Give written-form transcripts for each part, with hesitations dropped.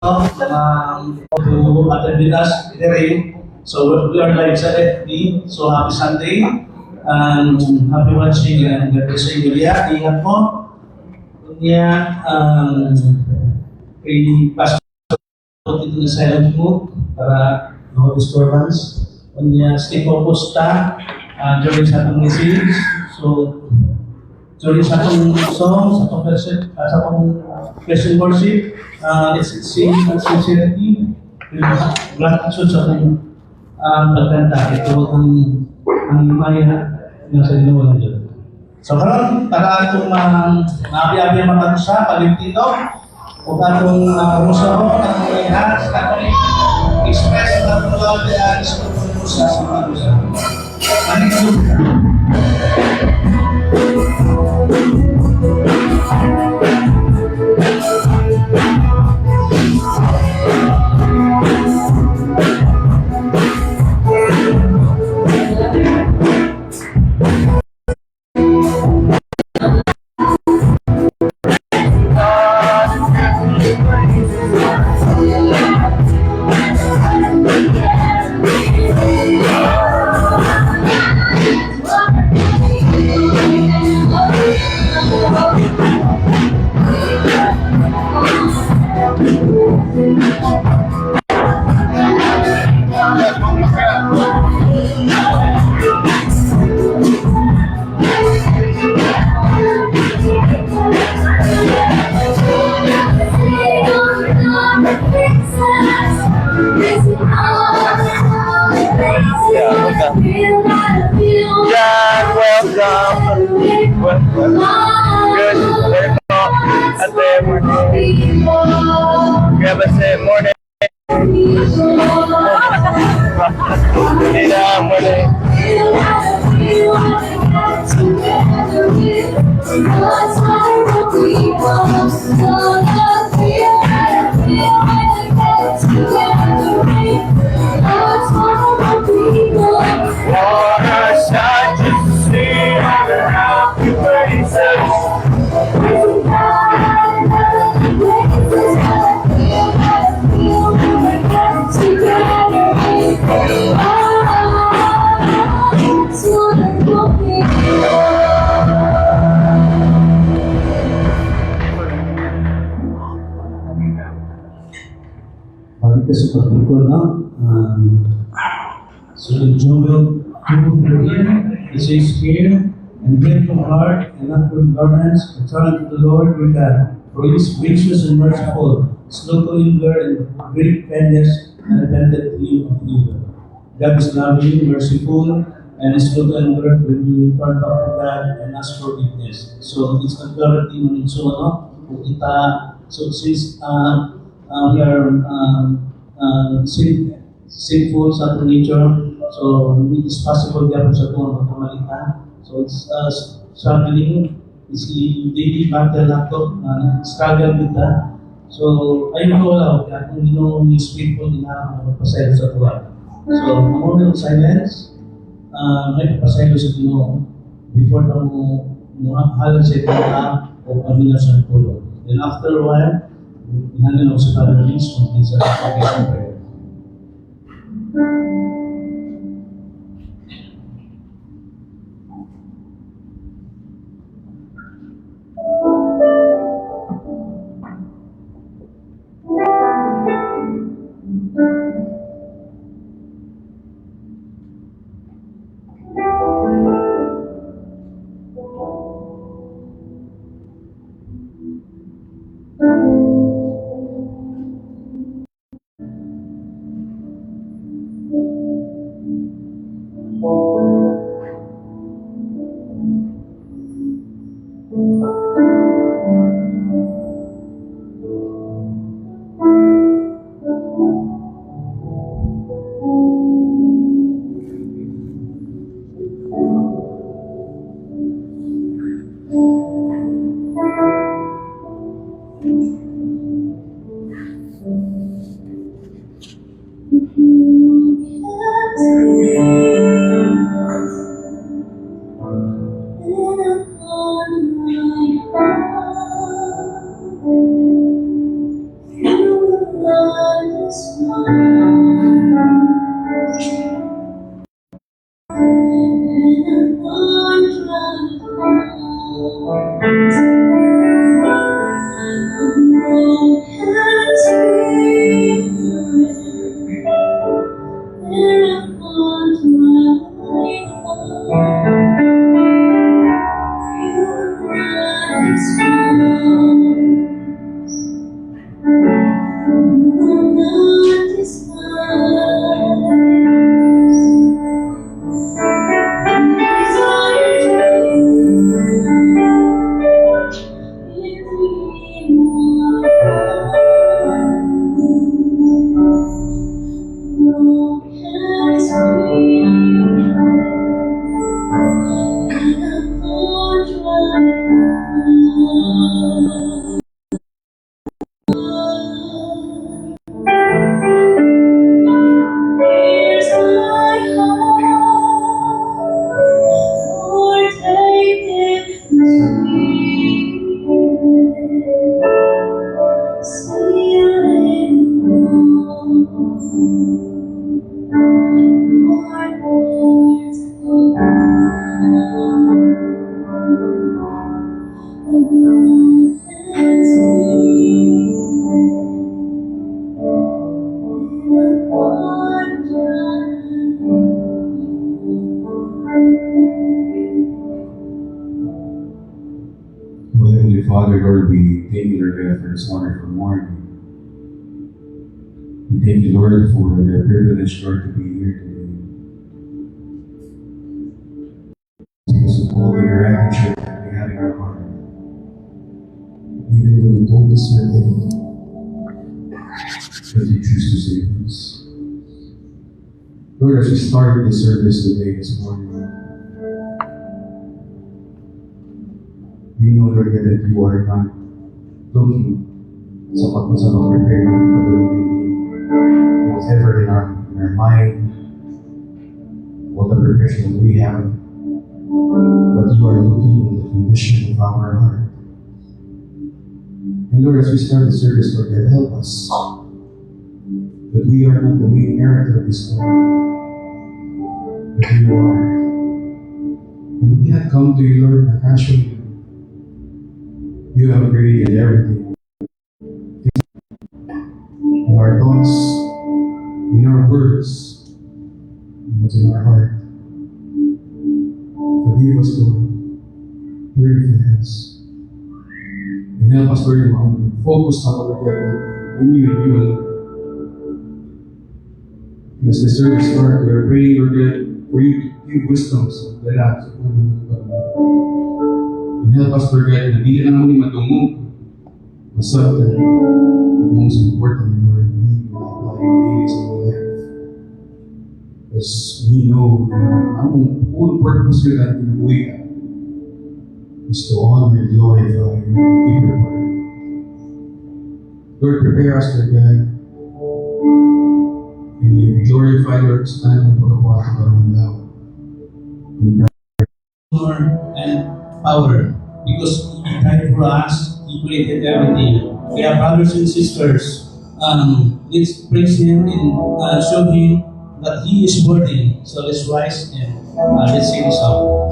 to attend with us today. So we are live sa FB. So happy Sunday and happy watching and God bless you. Ingat mo. Kunya kay Pastor dito na silent mode para no disturbance. Kunya stay focused ta during sa atong message. So during sa atong song, sa atong question worship, let's sing sincerity, gratitude sa atong pagkanta. Ito ang maya na sa Ginoo ng Diyos. So karon para atong maabi-abi ang mga sa pagtito o atong umusaho ang mga sa atong express ang atong love and sa mga usa. So enjoy it says here, and bring from heart and not from garments, return to the Lord your God, for he is gracious and merciful, slow to anger and great kindness, and repentant to you of evil. God is loving, merciful, and is slow to anger when you turn back to God and ask forgiveness. So it's a clarity mo nito, no? Kung kita, so since we are sinful sa ating nature, so it is possible gapon sa tuwang magkamalitan. So it's struggling, it's daily battle na ito, struggle with that. So ayun ko wala, kaya kung ginong spiritual din na magpasaylo sa tuwa. So a moment of silence, may papasaylo sa Ginoo before na mo halang sa ito o pamilya sa tulong. Then after a while, ihangin ako sa families kung din sa pagkakasang prayer. We thank you, Lord, for the privilege, Lord, to be here today. Because of all the gratitude that we have in our heart. Even though we don't deserve anything, but you choose to save us. Lord, as we start the service today, this morning, we know, Lord, that you are not looking sa pag-prepare ng whatever in our mind, what the preparation that we have, but you are looking at the condition of our heart. And Lord, as we start the service, Lord, God, help us that we are not the main character of this story, but you are. And we cannot come to you, Lord, casually. You have created everything. In our thoughts, in our words, and what's in our heart. Forgive us, Lord. Purify us. And help us, Lord, to focus on our God in you and you alone. As the service starts, we are praying, Lord God, for you to give wisdom sa lahat sa puno. And help us, Lord God, na hindi na namin matungog, masarap, and most important, Lord, we will apply daily sa our life. As we know na ang whole purpose of that tinubuhay ka is to honor and glorify and keep your word. Lord, prepare us, Lord God, and you be glorified, Lord, sa tanong ng pagkabuhat ng karong daw. Honor and power, because He died for us, He created everything. We are brothers and sisters. Let's praise Him and show Him that He is worthy. So let's rise and let's sing a song.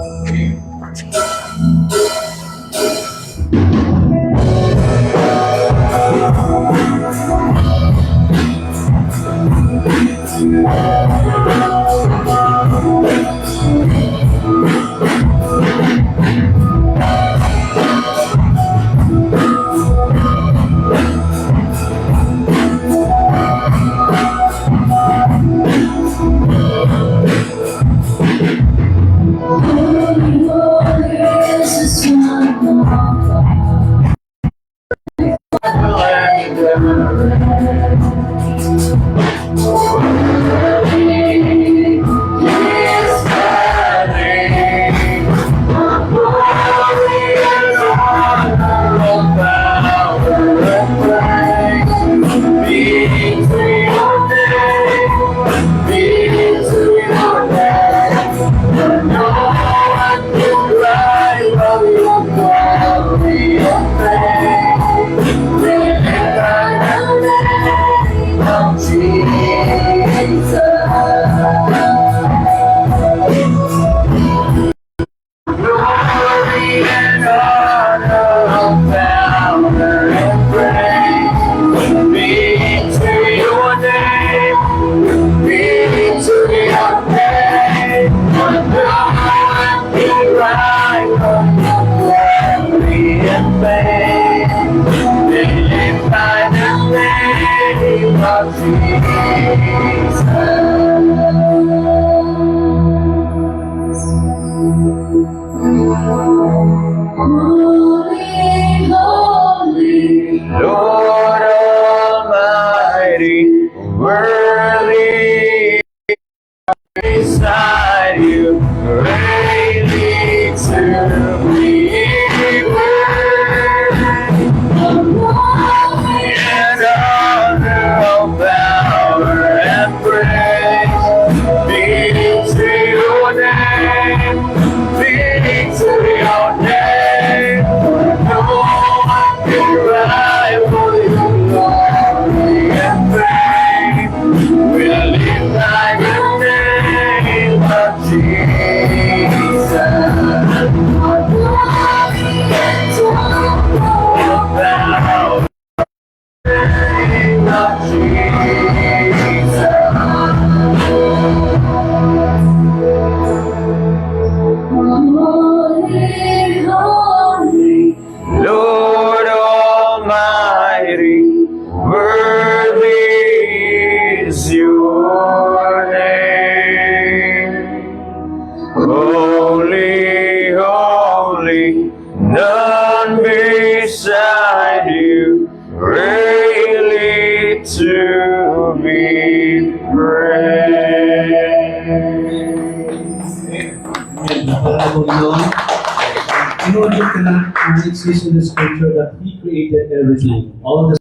Lord Almighty, worthy beside you, ready to be worthy, and honor, all power and praise be to your name, be to your name. No one can rival your glory and praise. be praised. In order to not it says in the scripture that He created everything, all the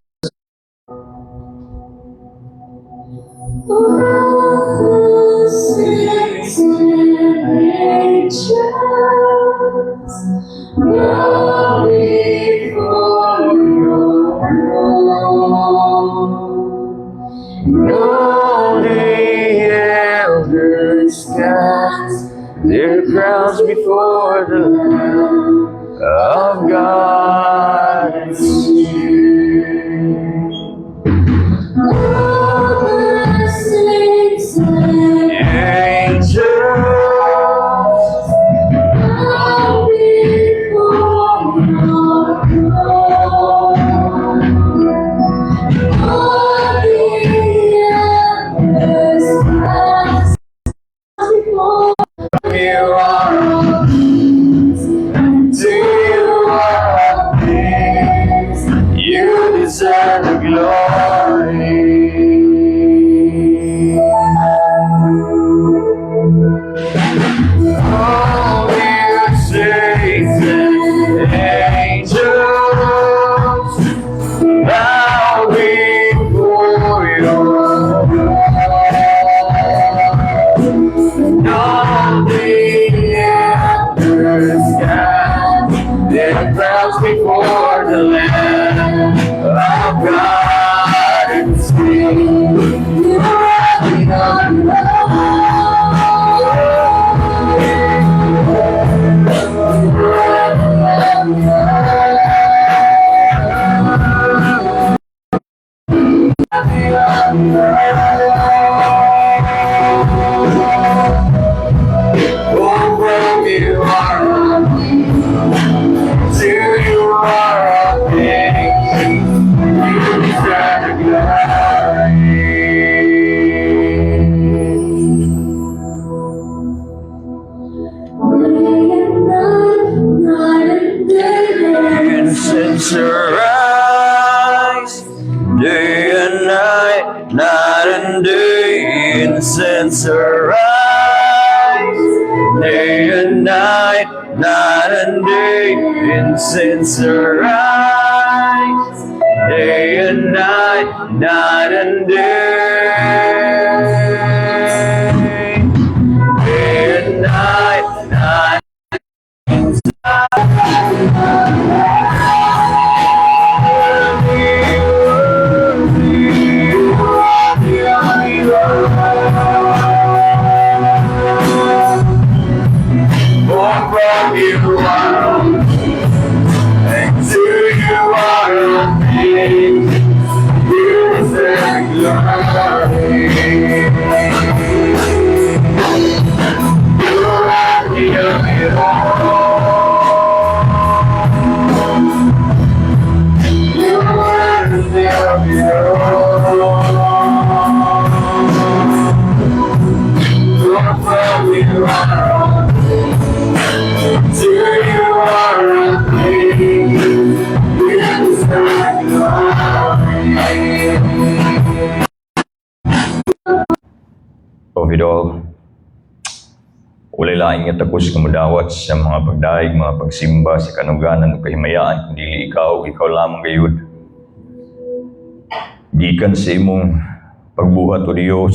All the elders cast their crowns before the Lamb of God and sing. Angels you are, to you are things, you deserve the glory. All you saints and angels bow before your throne. All the elders cast their crowns before the Lamb of God and sing, you are worthy of you are, to you are all things, you deserve the glory. Innocence arise, day and night, night and day. Innocence arise, day and night, night and day. Innocence arise, day and night, night and day. Day and night, night. Born from you are, and to you are all things, you deserve glory. You're worthy of it all. You're worthy of it all. Born from you are all, to you are all things, you deserve glory. Of it all, walay laing nga tapos kamudawat sa mga pagdaig, mga pagsimba sa kanuganan o kahimayaan, kundi ikaw lamang gayud. Gikan sa imong pagbuhat o Diyos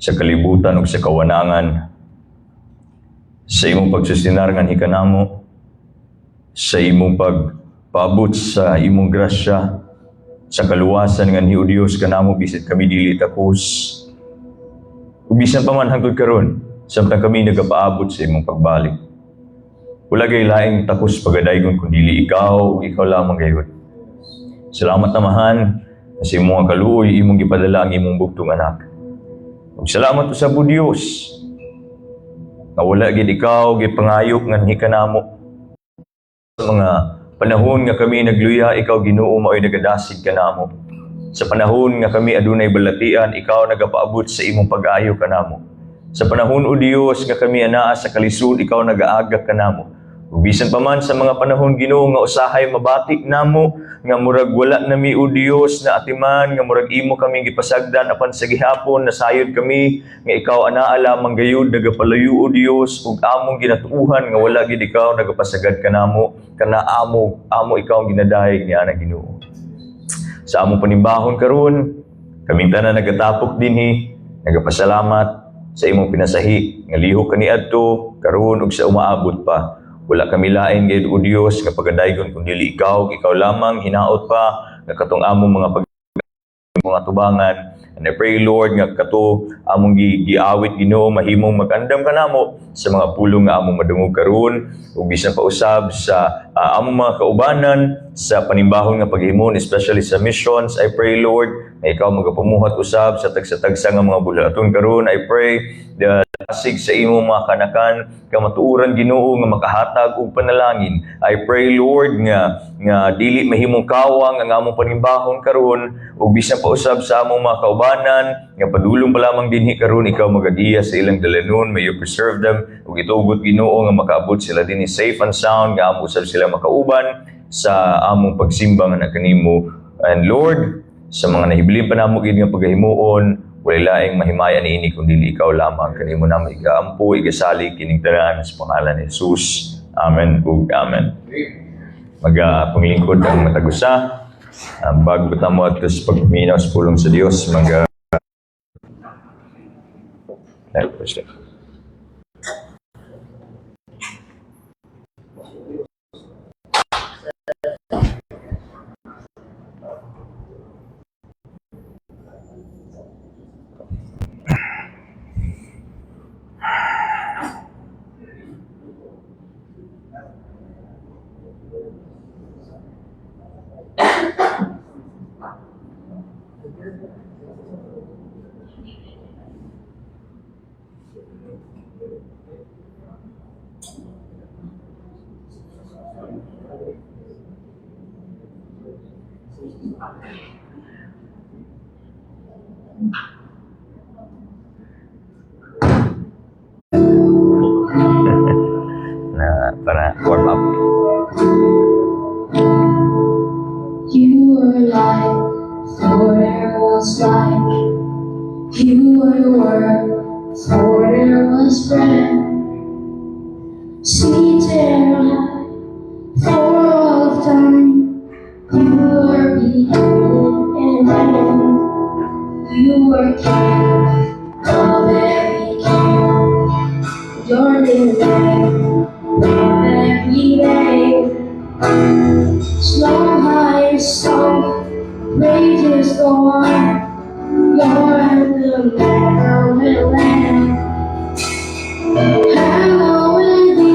sa kalibutan o sa kawanangan, sa imong pagsustinar nga hikanamo, sa imong pagpaabot sa imong grasya, sa kaluwasan nga ni o Diyos kanamo bisit kami dili tapos. Ug bisan pa man hangtod karon, samtang kami nagapaabot sa imong pagbalik. Wala gay laing takos pagadaygon kundi ikaw lamang gayud. Salamat namahan sa imong kaluoy imong gipadala ang imong bugtong anak. Ug salamat sa bu Dios. Nga wala gid ikaw gipangayok nga hikanamo. Sa mga panahon nga kami nagluya, ikaw Ginoo mao'y nagadasig kanamo. Sa panahon nga kami adunay balatian, ikaw nagapaabot sa imong pag-ayo kanamo. Sa panahon o Dios nga kami anaa sa kalisod, ikaw nagaagak kanamo. Ug bisan pa man sa mga panahon Ginoo nga usahay mabati namo nga murag wala nami o Dios na atiman, nga murag imo kami gipasagdan apan sa gihapon nasayod kami nga ikaw anaa lamang gayud nagapalayo o Dios ug among ginatuuhan nga wala gid ikaw nagapasagad kanamo kana amo ikaw ang ginadayeg ni ana Ginoo. Sa among panimbahon karon kaming tanan nagatapok dinhi nagapasalamat sa imong pinasahi nga lihok kaniadto karon ug sa umaabot pa. Wala kami lain gayud o Dios nga pagadaygon kun dili ikaw lamang hinaot pa nga katong among mga tubangan. And I pray Lord nga kato among giawit Ginoo mahimong magandam kanamo sa mga pulong nga among madungog karon ug bisan pa usab sa among mga kaubanan sa panimbahon nga paghimon especially sa missions. I pray Lord nga ikaw magapamuhat usab sa tagsa-tagsa nga mga bulaton karon. I pray asig sa imong mga kanakan kamatuoran Ginoo nga makahatag og panalangin. I pray Lord nga dili mahimong kawang ang among panimbahon karon ug bisan pa usab sa among mga kaubanan nga padulong pa lamang dinhi karon ikaw magagiya sa ilang dalanon, may you preserve them ug itugot Ginoo nga makaabot sila dinhi safe and sound nga amo usab sila makauban sa among pagsimba nga kanimo. And Lord, sa mga nahibilin pa namo gid nga pagahimuon wala laing mahimaya niini kundi ikaw lamang kanimo namo igaampo igasalig kining tanan sa pangalan ni Jesus. Amen ug amen. Panglingkod ang matagusa. Bago tamo at sa pagpaminaw sa pulong sa Dios na para warm up. You were light, for there was light. You were the word, for there was bread. Seated high, for all of time. You were beginning and end. You were king of every king. Your name of every day. Slow high song, praises go on. Your anthem never will end. Hallowed be,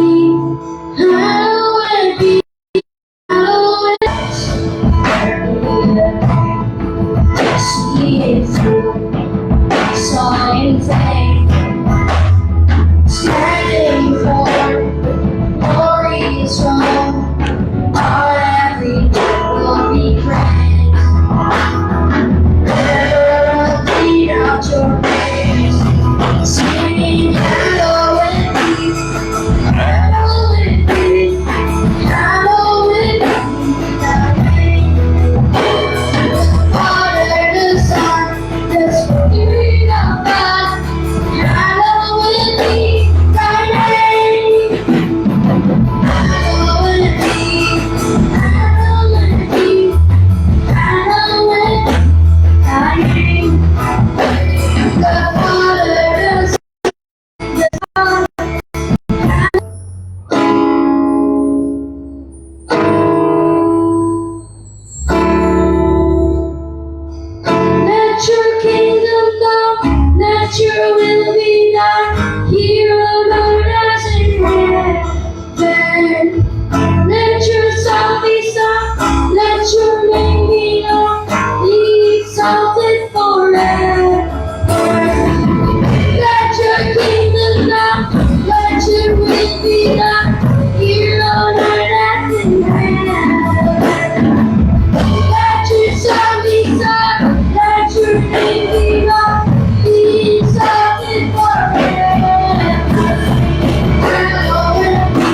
hallowed be, hallowed be. See it through, saw it take. Standing for glory is wrong. Our every day will be grand. Never a beat out your praise. Singing hallowed be, hallowed be, hallowed be thy name. Father, the Son, the Spirit of God. Hallowed be thy name. Hallowed be, hallowed be, hallowed be thy name. The Father, the Son, let your kingdom come, let your will be done, here on earth as in heaven. Let your sound be sung, let your name be known, be exalted forever. Let your kingdom come, let your will be done, here on earth as in heaven. Let your sound be sung, let your name be known, be exalted forever. Hallowed be,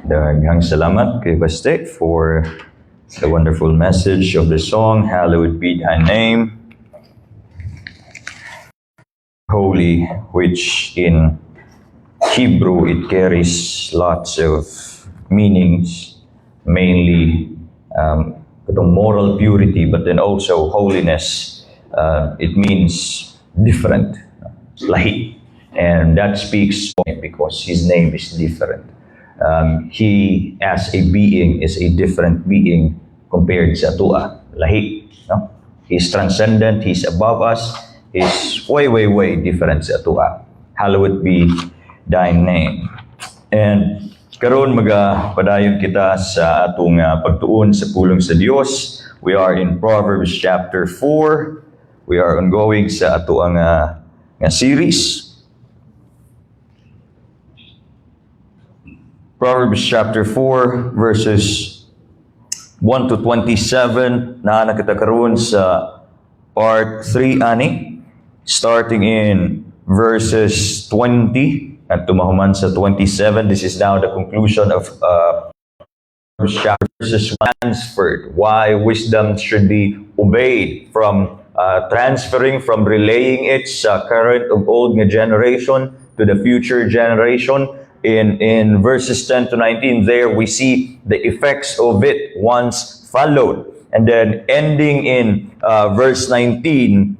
Daghang salamat kay Baste for the wonderful message of the song, Hallowed Be Thy Name. Holy, which in Hebrew it carries lots of meanings, mainly itong moral purity, but then also holiness. It means different, lahi. And that speaks because his name is different. He, as a being, is a different being compared sa atua, lahi. No? He's transcendent, he's above us, he's way, way, way different sa atua. Hallowed be thy name. And karon padayon kita sa atong pagtuon sa pulong sa Dios. We are in Proverbs chapter 4. We are ongoing sa ato nga series. Proverbs chapter 4 verses 1 to 27 na kita karon sa part 3 ani, starting in verses 20 at tumahuman sa 27. This is now the conclusion of chapter verses transferred. Why wisdom should be obeyed from transferring from relaying it sa current of old nga generation to the future generation. In verses 10 to 19, there we see the effects of it once followed. And then ending in verse 19,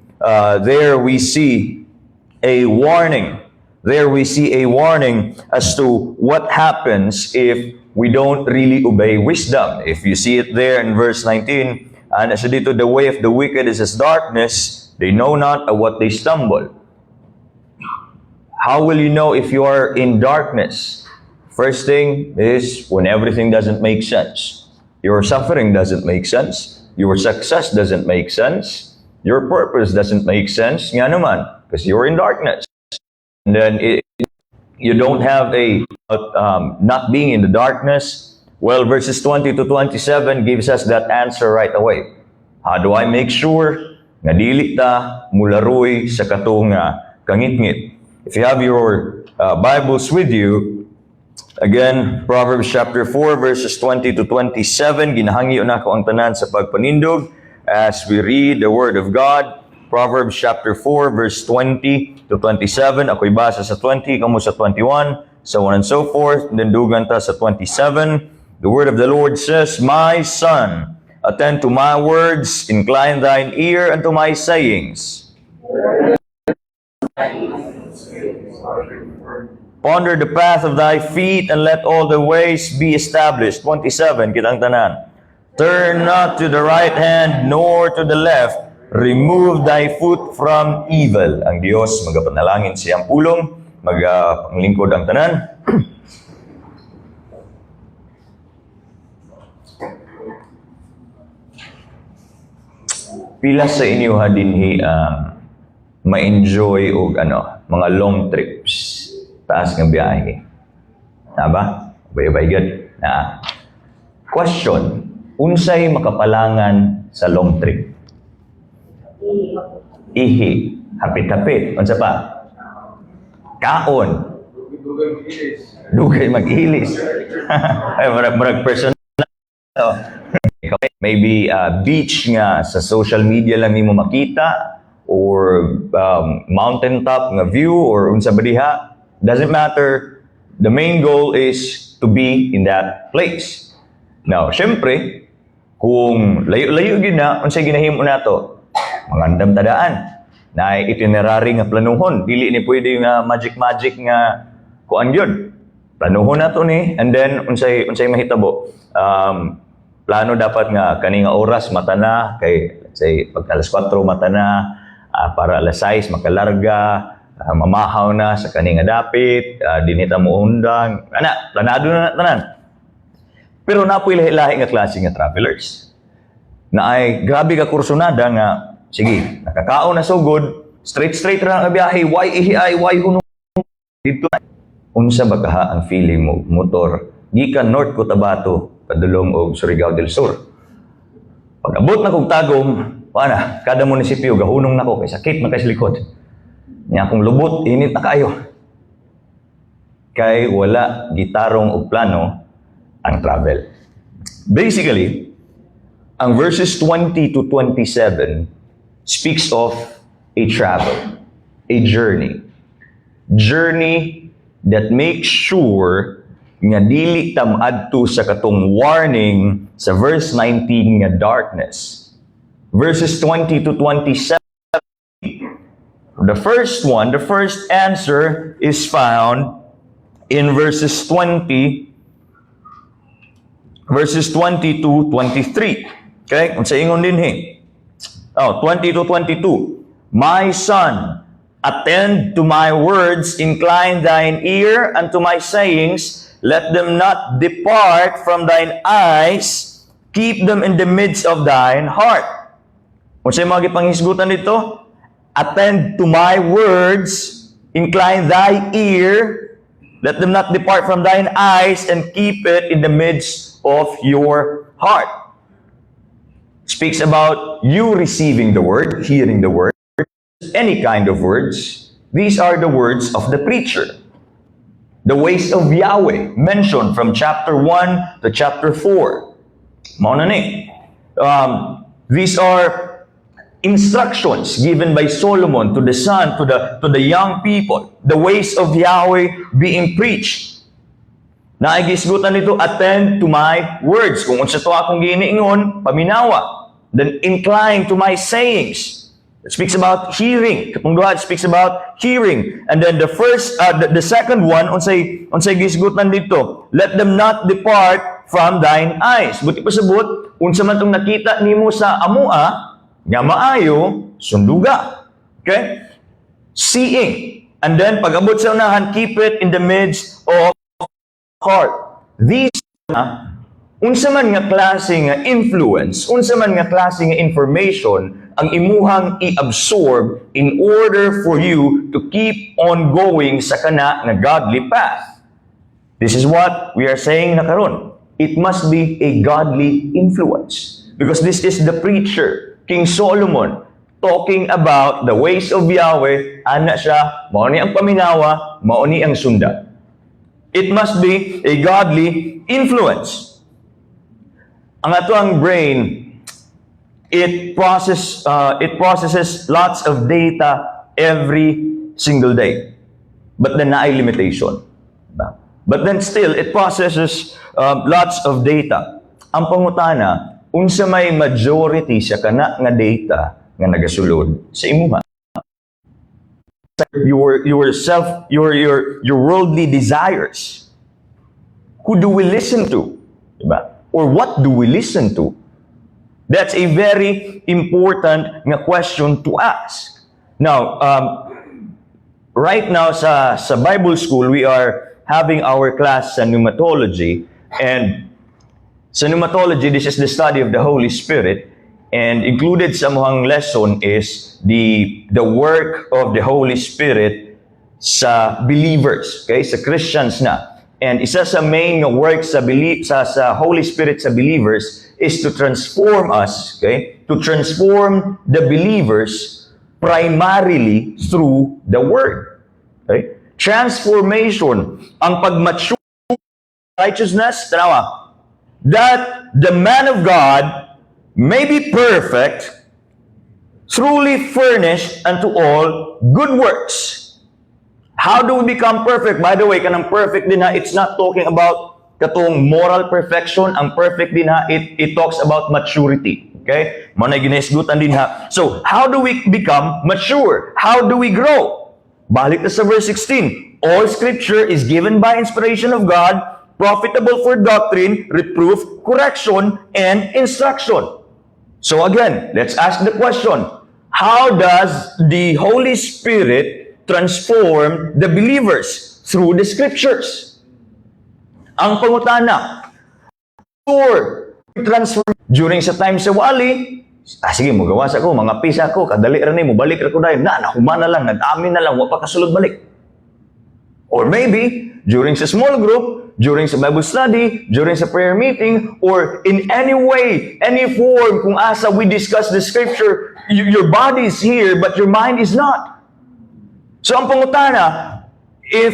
there we see a warning. There we see a warning as to what happens if we don't really obey wisdom. If you see it there in verse 19, and as dito, the way of the wicked is as darkness, they know not at what they stumble. How will you know if you are in darkness? First thing is when everything doesn't make sense. Your suffering doesn't make sense. Your success doesn't make sense. Your purpose doesn't make sense. Nga naman, because you're in darkness. And then you don't have a not being in the darkness. Well, verses 20 to 27 gives us that answer right away. How do I make sure nga dili ta mularoy sa katong kangit-ngit? If you have your Bibles with you, again, Proverbs chapter 4 verses 20 to 27, ginahangyo na ko ang tanan sa pagpanindog as we read the Word of God. Proverbs chapter 4 verse 20 to 27, ako'y basa sa 20, kamo sa 21, so on and so forth, and then dugan ta sa 27. The Word of the Lord says, My son, attend to my words, incline thine ear unto my sayings. Ponder the path of thy feet, and let all the ways be established. 27, kitang tanan. Turn not to the right hand, nor to the left. Remove thy foot from evil. Ang Diyos, magapanalangin siyang pulong, maglingkod ang tanan. Pila sa inyo dinhi ma-enjoy og mga long trips, taas nga biyahe. Ba? Bay-bay gud. Question, unsay makapalangan sa long trip? Ihi, hapit-hapit. Unsa pa? Kaon. Dugay mag-ilis. Ay, marag personal. Maybe beach nga sa social media lang nimo makita, or mountaintop nga view, or unsa ba diha. Doesn't matter. The main goal is to be in that place. Now, syempre, kung layo-layo gid na, unsay ginahimo nato? Mangandam tadaan. Na itinerary nga planuhon. Dili ni pwede nga magic nga kuan gyud. Planuhon nato ni, and then unsay mahitabo. Plano dapat nga kani nga oras mata na, kay let's say pag alas 4 mata na, para alas 6 makalarga, mamahaw na sa kani nga dapit, dinita mo undang, planado na tanan. Pero napoy lahi-lahi nga klase nga travelers. Na ay grabe ka kursunada nga, sige, nakakaon na so good, straight ra nga biyahe, why ihiay, why hunong dito. Unsa ba kaha ang feeling mo motor gikan North Cotabato padulong og Surigao del Sur? Pag abot na kog tagom, wala, kada munisipyo gahunong nako kay sakit man kay sa likod. Nya akong lubot, init na kayo. Kay wala gitarong og plano ang travel. Basically, ang verses 20 to 27 speaks of a travel, a journey. Journey that makes sure nga dili tam adto sa katong warning sa verse 19 nga darkness. Verses 20 to 27, the first answer is found in verses 20 to 23. Okay? Kung sa ingon din 20 to 22. My son, attend to my words, incline thine ear unto my sayings, let them not depart from thine eyes, keep them in the midst of thine heart. Kung sa'yo mga gipanghisgutan dito, attend to my words, incline thy ear, let them not depart from thine eyes, and keep it in the midst of your heart. Speaks about you receiving the word, hearing the word, any kind of words. These are the words of the preacher. The ways of Yahweh, mentioned from chapter 1 to chapter 4. Mao na ni. These are instructions given by Solomon to the son, to the young people. The ways of Yahweh being preached. Naigisgutan nito, attend to my words. Kung unsa to akong giniingon, paminawa. Then incline to my sayings. It speaks about hearing. Katong duha, it speaks about hearing. And then the second one, unsay gisgutan dito, let them not depart from thine eyes. Buti pasabot, unsa man tong nakita nimo sa amua, nga maayo, sunduga. Okay? Seeing. And then, pag-abot sa unahan, keep it in the midst of heart. These unsa man nga klase nga influence, unsa man nga klase nga information ang imuhang i-absorb in order for you to keep on going sa kana nga godly path. This is what we are saying na karon. It must be a godly influence. Because this is the preacher, King Solomon, talking about the ways of Yahweh. Ana siya, mao ni ang paminawa, mao ni ang sundan. It must be a godly influence. Ang ato ang brain, it processes lots of data every single day. But then naay limitation. But then still, it processes lots of data. Ang pangutana, unsa may majority sa kana nga data nga nagasulod sa imuha. Your worldly desires. Who do we listen to? Diba? Or what do we listen to? That's a very important nga question to ask. Now, right now sa Bible school, we are having our class sa pneumatology, and sa pneumatology, this is the study of the Holy Spirit, and included sa muhang lesson is the work of the Holy Spirit sa believers, okay? Sa Christians na. And isa sa main work sa Holy Spirit sa believers is to transform us, okay? To transform the believers primarily through the Word. Okay? Transformation, ang pag-mature righteousness, tanawa, that the man of God may be perfect, truly furnished unto all good works. How do we become perfect? By the way, kanang perfect din ha, it's not talking about katong moral perfection. Ang perfect din ha, it talks about maturity. Okay? Manay ginaisgutan din ha. So, how do we become mature? How do we grow? Balik na sa verse 16. All scripture is given by inspiration of God, profitable for doctrine, reproof, correction, and instruction. So again, let's ask the question, how does the Holy Spirit transform the believers? Through the scriptures. Ang pangutana, transform during sa time sa wali, sige, magawas ako, mga pisa ko, kadali rin mo, balik rin ko dahil, humana lang, nag-amin na lang, wapa kasulod balik. Or maybe, during sa small group, during sa Bible study, during sa prayer meeting, or in any way, any form, kung asa we discuss the scripture, your body is here, but your mind is not. So ang pangutana, if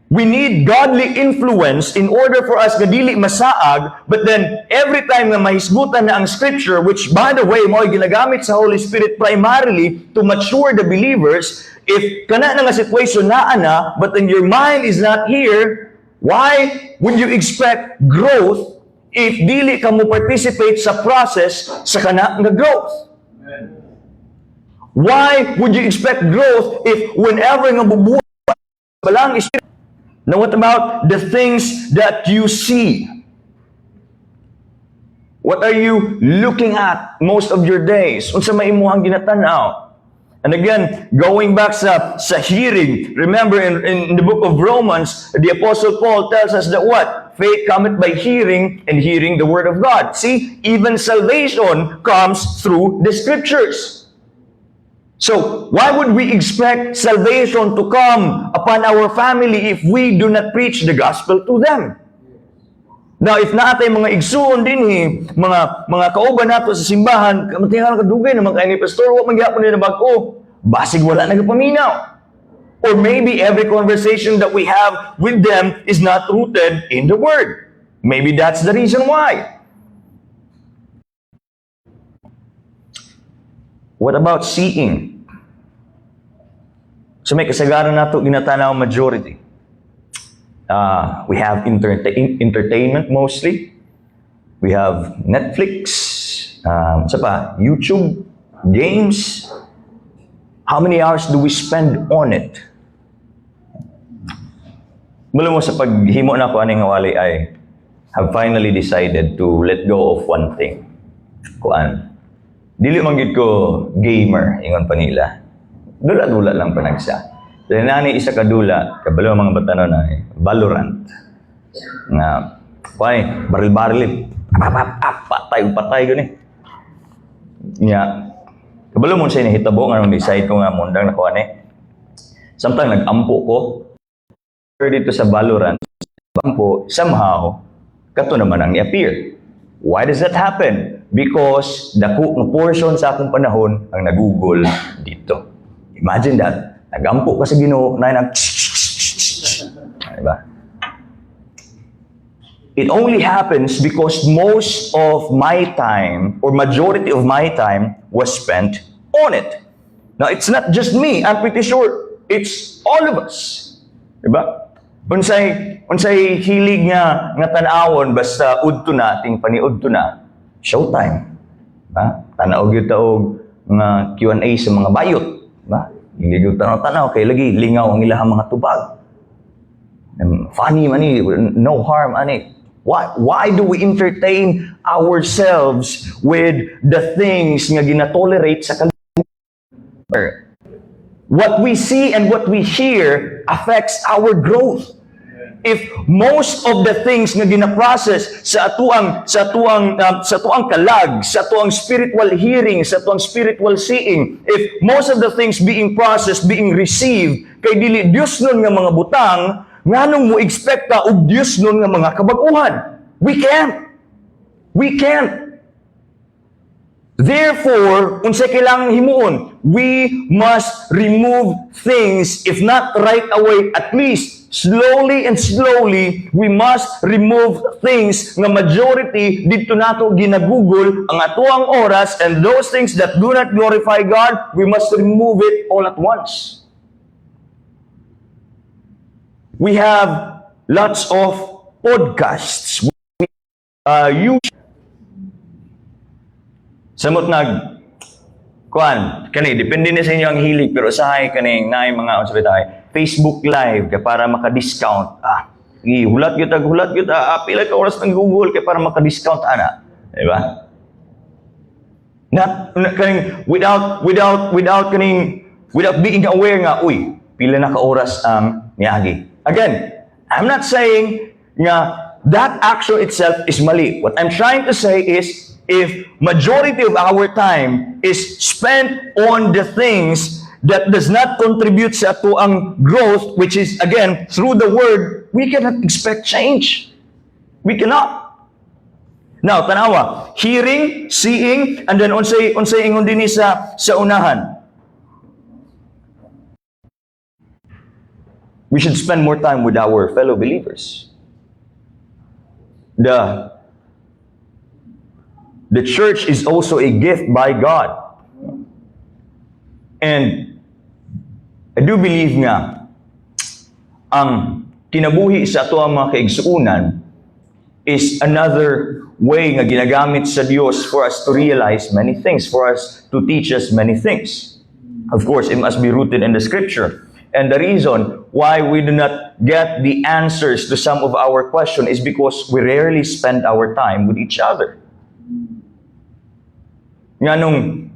We need godly influence in order for us nga dili masaag, but then every time nga mahisgutan na ang scripture, which by the way, mo ginagamit sa Holy Spirit primarily to mature the believers, if kana na nga situation na ana, but then your mind is not here, why would you expect growth if dili ka mo participate sa process sa kana nga growth? Why would you expect growth if whenever nga bubuhat balang is. Now what about the things that you see? What are you looking at most of your days? Unsa may imuhang ginatanaw? And again, going back sa hearing, remember in the book of Romans, the Apostle Paul tells us that what? Faith cometh by hearing, and hearing the word of God. See, even salvation comes through the scriptures. So, why would we expect salvation to come upon our family if we do not preach the gospel to them? Now, if naatay mga igsuon din mga kauban nato sa simbahan, kamantingan kadugay naman kay ni pastor, wa man gyapon nila bag-o, basig wala nagapaminaw. Or maybe every conversation that we have with them is not rooted in the word. Maybe that's the reason why. What about seeing? So may kasagaran nato ginatanaw majority. We have entertainment mostly. We have Netflix, YouTube, games. How many hours do we spend on it? Mula mo sa paghimo na ko aning wali, I have finally decided to let go of one thing. Kuan? Dili man gid ko gamer ingon pa nila. Dula-dula lang pa nagsa. Dahil nani isa ka dula, kabalo mga batanon na Valorant. Nga, baril-baril. Patay gani. Nya, kabalo mo siya nahitabo nga nung decide ko nga mundang nakuha ni. Samtang nag-ampo ko dito sa Valorant, ampo, somehow, kato naman ang i-appear. Why does that happen? Because dako ng portion sa akong panahon ang nagugol dito. Imagine that. Nagampo ka sa Ginoo na nag diba? It only happens because most of my time or majority of my time was spent on it. Now, it's not just me. I'm pretty sure it's all of us. Diba? Unsay hilig nga tan-awon basta udto na ting paniudto na showtime. Ba? Tanaw gyud taog nga Q&A sa mga bayot, ba? Hilig gyud tanaw kay lagi lingaw ang ilahang mga tubag. Funny man ni, no harm ani. Why do we entertain ourselves with the things nga ginatolerate sa kalibutan? What we see and what we hear affects our growth. If most of the things nga gina-process sa atuang kalag, sa atuang spiritual hearing, sa atuang spiritual seeing, if most of the things being processed, being received, kay dili Dios nun nga mga butang, nganong mo expecta og Dios nun nga mga kabag-uhan? We can't. Therefore, unsay kailangang himuon, we must remove things, if not right away, at least slowly and slowly, we must remove things nga majority dito nato ginagugol ang atuang oras, and those things that do not glorify God, we must remove it all at once. We have lots of podcasts. Samot kani depende na sa inyo ang hilig, pero usahay kaning naay mga Facebook Live kay para maka-discount. Hulat gyud pila ka oras ng Google kay para maka-discount ana, di ba? Not kaning without being aware nga pila na ka oras ang niagi. Again, I'm not saying nga that action itself is mali. What I'm trying to say is, if majority of our time is spent on the things that does not contribute sa atuang growth, which is again through the word, we cannot expect change. We cannot. Now, tanawa, hearing, seeing, and then unsay ingon dinhi sa unahan. We should spend more time with our fellow believers. The church is also a gift by God. And I do believe nga, ang kinabuhi sa ato ang mga kaigsuunan is another way nga ginagamit sa Dios for us to realize many things, for us to teach us many things. Of course, it must be rooted in the Scripture. And the reason why we do not get the answers to some of our questions is because we rarely spend our time with each other. Nga nung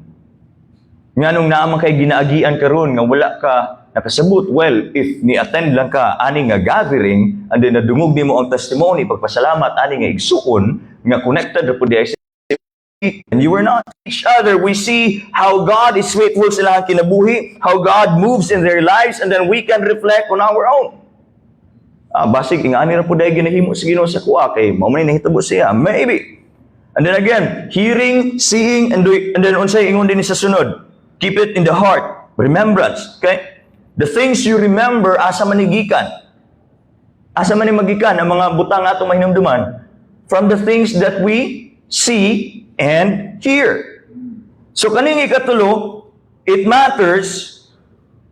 naamang kay ginaagian karon nga wala ka nakasabot, well, if ni-attend lang ka ani nga gathering, and then nadungog nimo ang testimony, pagpasalamat ani nga igsuon, nga connected ra pud sa and you were not each other. We see how God is faithful sa ilang kinabuhi, how God moves in their lives, and then we can reflect on our own. Basig, ingani ra pud ay ginahimo sa Ginoo sa kuha, kay mao man nahitabo siya. Maybe. And then again, hearing, seeing, and then unsay ingon din sa sunod, keep it in the heart. Remembrance. Okay? The things you remember, asa manigikan. Asa manigikan ang mga butang atong mahinumduman from the things that we see and hear. So kaning ikatulo, it matters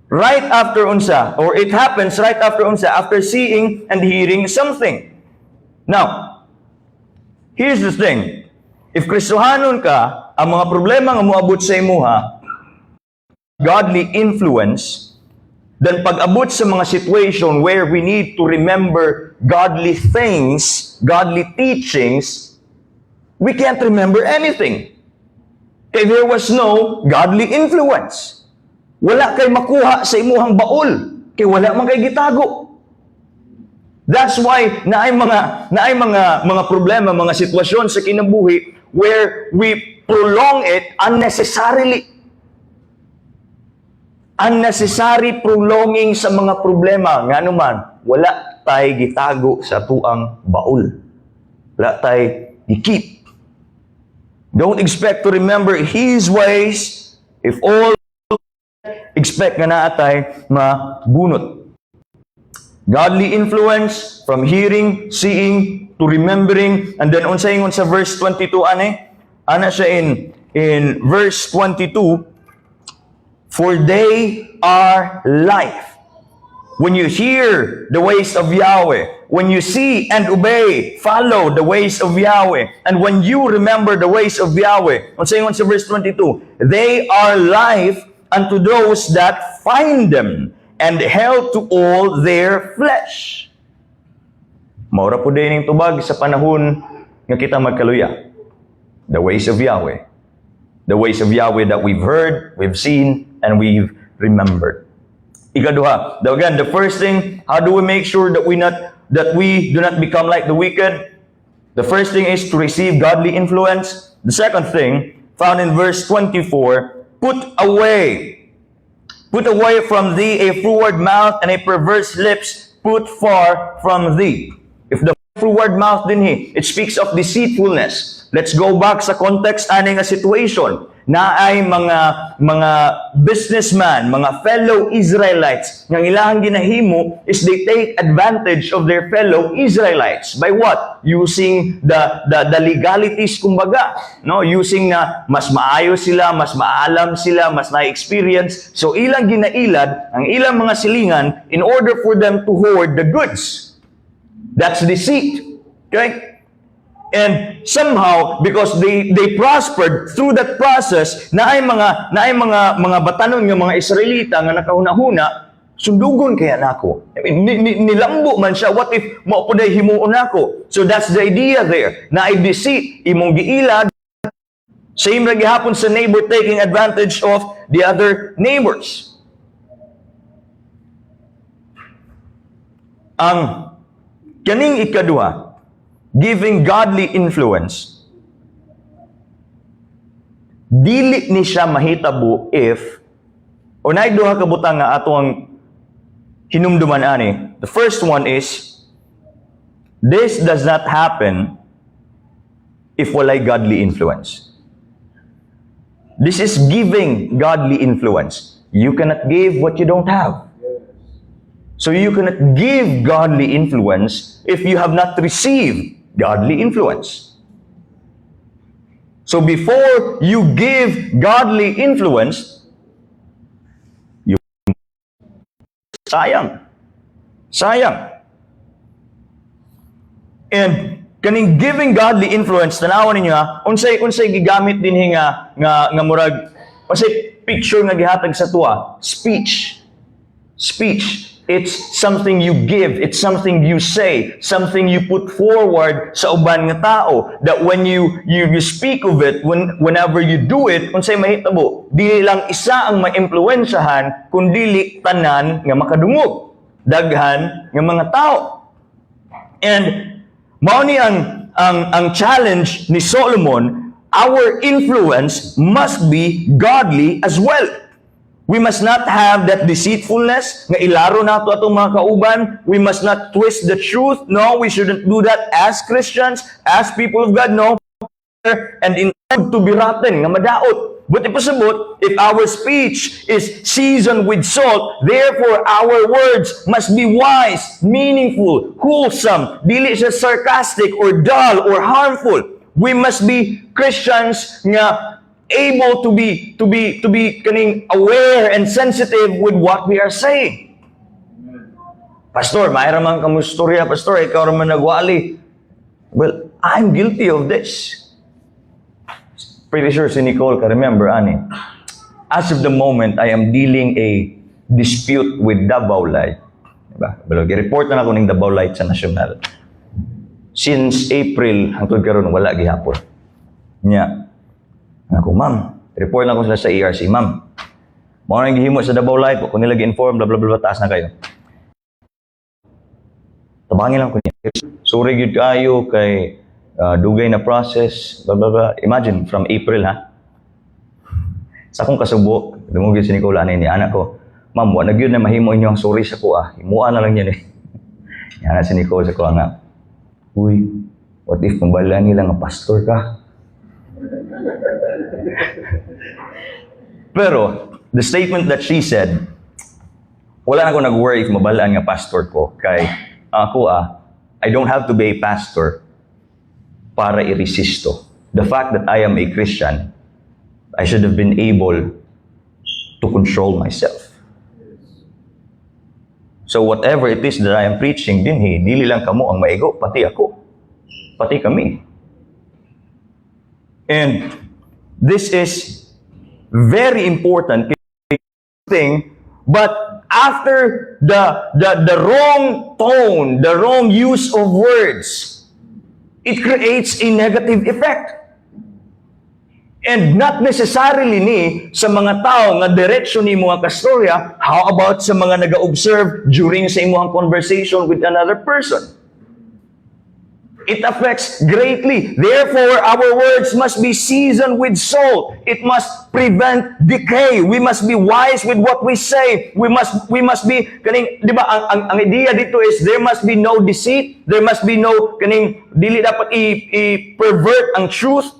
right after unsa, or it happens right after unsa, after seeing and hearing something. Now, here's the thing. If Kristohanon ka, ang mga problema nga moabot sa imuha, godly influence, then pag-abot sa mga situation where we need to remember godly things, godly teachings, we can't remember anything. Kaya there was no godly influence. Wala kay makuha sa imuhang baol, kaya wala man kay gitago. That's why naay mga problema, mga sitwasyon sa kinabuhi where we prolong it unnecessarily. Unnecessary prolonging sa mga problema. Nga naman, wala tayo gitago sa tuang baul. Wala tayo i-keep. Don't expect to remember His ways if all expect nga naatay mabunot. Godly influence from hearing, seeing, to remembering, and then unsay ingon sa verse 22 ana siya in verse 22, for they are life. When you hear the ways of Yahweh, when you see and obey, follow the ways of Yahweh, and when you remember the ways of Yahweh, unsay ingon sa verse 22, they are life unto those that find them, and health to all their flesh. Maura po din yung tubag sa panahon nga kita magkaluya. The ways of Yahweh. The ways of Yahweh that we've heard, we've seen, and we've remembered. Ikaduha. Again, the first thing, how do we make sure that we do not become like the wicked? The first thing is to receive godly influence. The second thing, found in verse 24, put away from thee a froward mouth and a perverse lips, put far from thee. If the froward mouth din it speaks of deceitfulness. Let's go back sa context ani nga situation. Na ay mga businessman, mga fellow Israelites, nga ilang ginahimo is they take advantage of their fellow Israelites. By what? Using the legalities kumbaga. No? Using na mas maayos sila, mas maalam sila, mas na-experience. So ilang ginailad ang ilang mga silingan in order for them to hoard the goods. That's deceit. Okay? And somehow, because they prospered through that process, na ay mga batanon ng mga Israelita nga nakahuna-huna, sundugon kaya nako. Nilambo man siya, what if maupuday himuon nako? So that's the idea there. Na ay deceit, imong giilad, same ra gihapon sa neighbor taking advantage of the other neighbors. Ang kaning ikaduha, giving godly influence, dili ni siya mahitabo if unay duha ka butang nga ato ang hinumduman ani. The first one is, this does not happen if walay godly influence. This is giving godly influence. You cannot give what you don't have. So you cannot give godly influence if you have not received godly influence. So before you give godly influence, sayang. And kaning giving godly influence, tanawan ninyo ha, unsay gigamit din nga murag, unsay picture nga gihatag sa tuwa, speech. It's something you give, it's something you say, something you put forward sa uban nga tao, that when you speak of it, whenever you do it, unsay mahitabo, dili lang isa ang maimpluwensyahan, kundi tanan nga makadungog, daghan nga mga tao. And mao ni ang challenge ni Solomon, our influence must be godly as well. We must not have that deceitfulness nga ilaro nato atong mga kauban. We must not twist the truth. No, we shouldn't do that as Christians, as people of God. No, and in order to be rotten nga madaot. But ipasabot, if our speech is seasoned with salt, therefore our words must be wise, meaningful, wholesome, dili siya sarcastic or dull or harmful. We must be Christians nga able to be kaning aware and sensitive with what we are saying. Pastor, mayroon man kamo istorya, pastor, ikaw raman nagwali. Well, I'm guilty of this. Pretty sure si Nicole ka remember, ani. As of the moment, I am dealing a dispute with Davao Light. Diba? Pero gi-report na ako ng Davao Light sa nasyonal. Since April, hangtod karon wala gihapon. Nya. Ako, ma'am, report na ko sila sa ERC, ma'am. Mga nang gihimo sa Davao Light, kung nila gi-inform, blah blah blah, taas na kayo. Tabangin lang ko niya. Sorry gyud kayo kay dugay na process, blah blah blah. Imagine, from April ha. Sa akong kasubo, dumugid si Nicola ni anak ko, ma'am, wala gyud na mahimo inyo ang sorry sa ko ah. Himuan na lang yan eh. Yan na si Nicola sa ko nga. Uy, what if mabalaan nila nga pastor ka? Pero, the statement that she said, wala na ako nag-worry if mabalaan nga pastor ko. Kay ako I don't have to be a pastor para i-resisto. The fact that I am a Christian, I should have been able to control myself. So whatever it is that I am preaching dinhi, dili lang kamo ang maigo, pati ako. Pati kami. And this is very important thing, but after the wrong tone, the wrong use of words, it creates a negative effect. And not necessarily ni sa mga tao nga diretsyo ni mga kastorya, how about sa mga nag-observe during sa imong conversation with another person? It affects greatly. Therefore, our words must be seasoned with salt. It must prevent decay. We must be wise with what we say. We must be kaning, di ba, ang idea dito is there must be no deceit. There must be no kaning dili dapat i-pervert ang truth.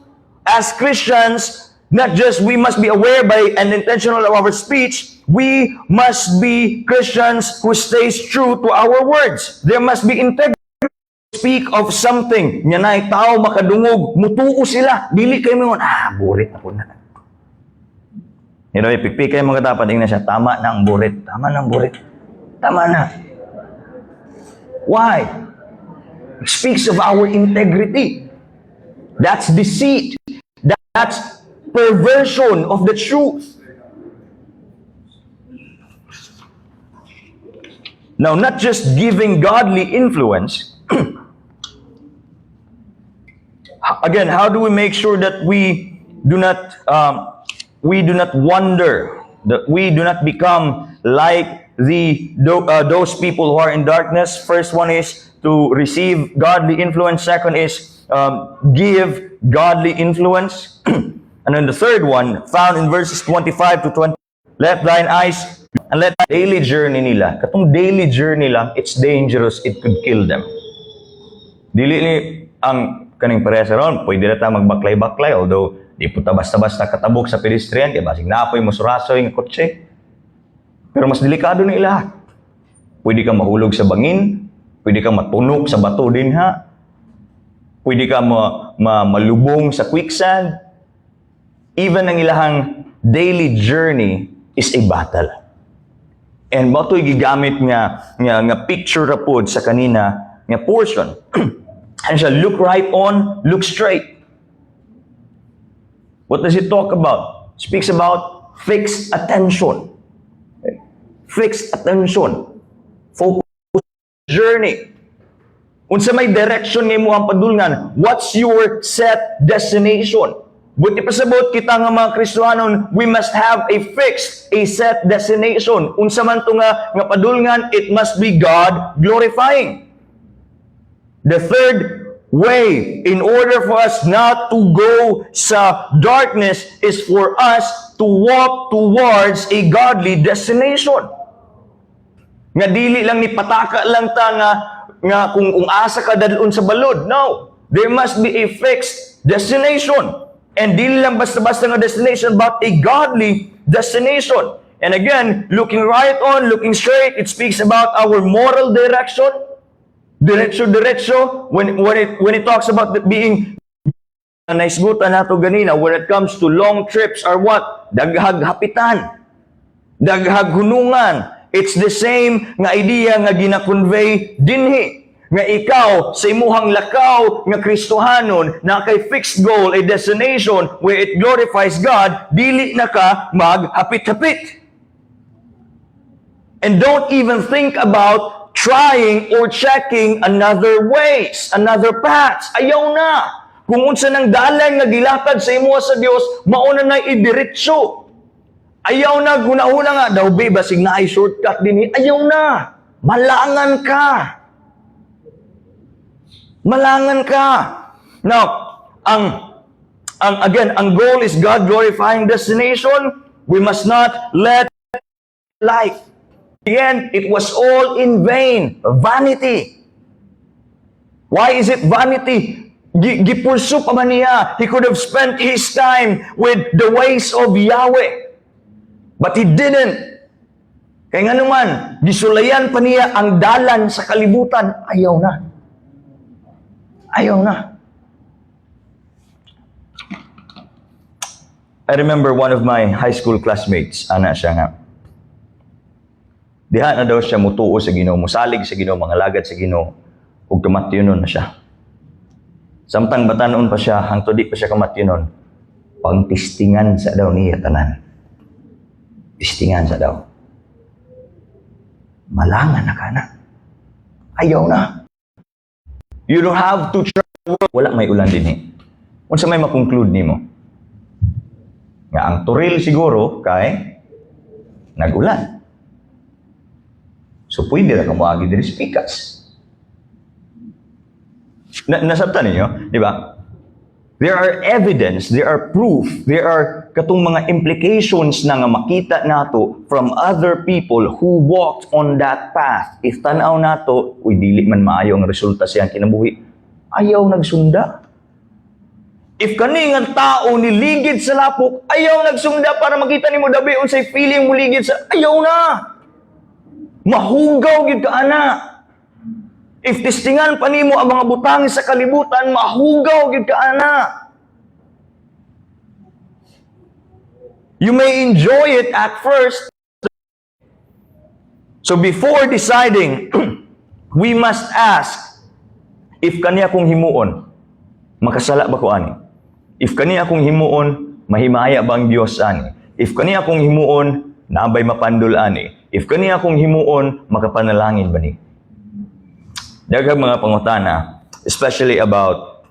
As Christians, not just we must be aware by and intentional of our speech, we must be Christians who stays true to our words. There must be integrity. Speak of something, nya na tao makadungog, mutuo sila, dili kayo mga, burit ako na. You know, ipikpik kayo mga dapat, tingnan siya, tama na ang burit, tama na ang burit, tama na. Why? It speaks of our integrity. That's deceit. That's perversion of the truth. Now, not just giving godly influence. Again, how do we make sure that we do not wander, that we do not become like those people who are in darkness? First one is to receive godly influence. Second is give godly influence. And then the third one, found in verses 25 to 20, let thine eyes and let daily journey nila. Katong daily journey lang, it's dangerous, it could kill them. Dili ni ang kaning parehas ron, pwede na tayo magbaklay-baklay, although di po ta basta-basta katabok sa pedestrian, kaya basig napoy mo surasoy ng kotse. Pero mas delikado na ilahat. Pwede kang mahulog sa bangin, pwede kang matunok sa bato din ha. Pwede kang malubong sa quicksand. Even ang ilahang daily journey is a battle. And mato'y gigamit nga picture ra pod sa kanina nga portion. And siya, look right on, look straight. What does it talk about? It speaks about fixed attention. Fixed attention. Focus journey. Unsa may direction nga imo ang padulngan, what's your set destination? Buti pasabot kita nga mga Kristiyanon, we must have a fixed, a set destination. Unsa man to nga padulngan, it must be God glorifying. The third way, in order for us not to go sa darkness, is for us to walk towards a godly destination. Nga dili lang ni pataka lang ta nga kung asa ka dadlon sa balod. No. There must be a fixed destination. And dili lang basta-basta nga destination, but a godly destination. And again, looking right on, looking straight, it speaks about our moral direction. Diretso. When it talks about being naisgutan nato ganina, when it comes to long trips or what? Daghag hapitan. Daghag hunungan. It's the same nga idea nga gina-convey dinhi. Nga ikaw sa imuhang lakaw nga Kristohanon na kay fixed goal, a destination where it glorifies God, dili na ka maghapit-hapit. And don't even think about trying or checking another ways, another paths. Ayaw na. Kung unsa nang dalan nga gilakad sa imo sa Dios, mauna na idiretso. Ayaw na, guna-una nga, daw be, basig na ay shortcut din. Ayaw na. Malangan ka. Malangan ka. Now, ang goal is God glorifying destination. We must not let life. In the end, it was all in vain. Vanity. Why is it vanity? Gipursu pa man niya. He could have spent his time with the ways of Yahweh. But he didn't. Kaya nga naman, gisulayan pa niya ang dalan sa kalibutan. Ayaw na. Ayaw na. I remember one of my high school classmates, ana siya nga. Diha na daw siya mutuo sa Ginoo, musalig sa Ginoo, mga lagad sa Ginoo, ug kamatyonon na siya. Samtang batanon pa siya, hangtod di pa siya kamatyonon, pangtistingan sa daw niya tanan. Tistingan sa daw. Malangan na ka na. Ayaw na. You don't have to try. Wala may ulan din eh. Unsa may makonclude nimo? Nga ang turil siguro kay nag-ulan. So pwede ra ka moagi diri sa pikas. Nasabtan ninyo, di ba? There are evidence, there are proof, there are katong mga implications na nga makita nato from other people who walked on that path. If tanaw nato, uy, dili man maayo ang resulta siyang kinabuhi, ayaw nagsunda. If kani nga tao niligid sa lapok, ayaw nagsunda para makita nimo dabi unsay feeling mo ligid sa ayaw na. Mahugaw gid ka ana. If tistingan pa nimo ang mga butang sa kalibutan, mahugaw gid ka ana. You may enjoy it at first. So before deciding, we must ask, if kaniya kong himuon, makasala ba ko ani? If kaniya kong himuon, mahimaya ba ang Diyos ani? If kaniya kong himuon, nabay mapandul ani? If kaniya kong himuon, makapanalangin ba ni? Daghang mga pangutana, especially about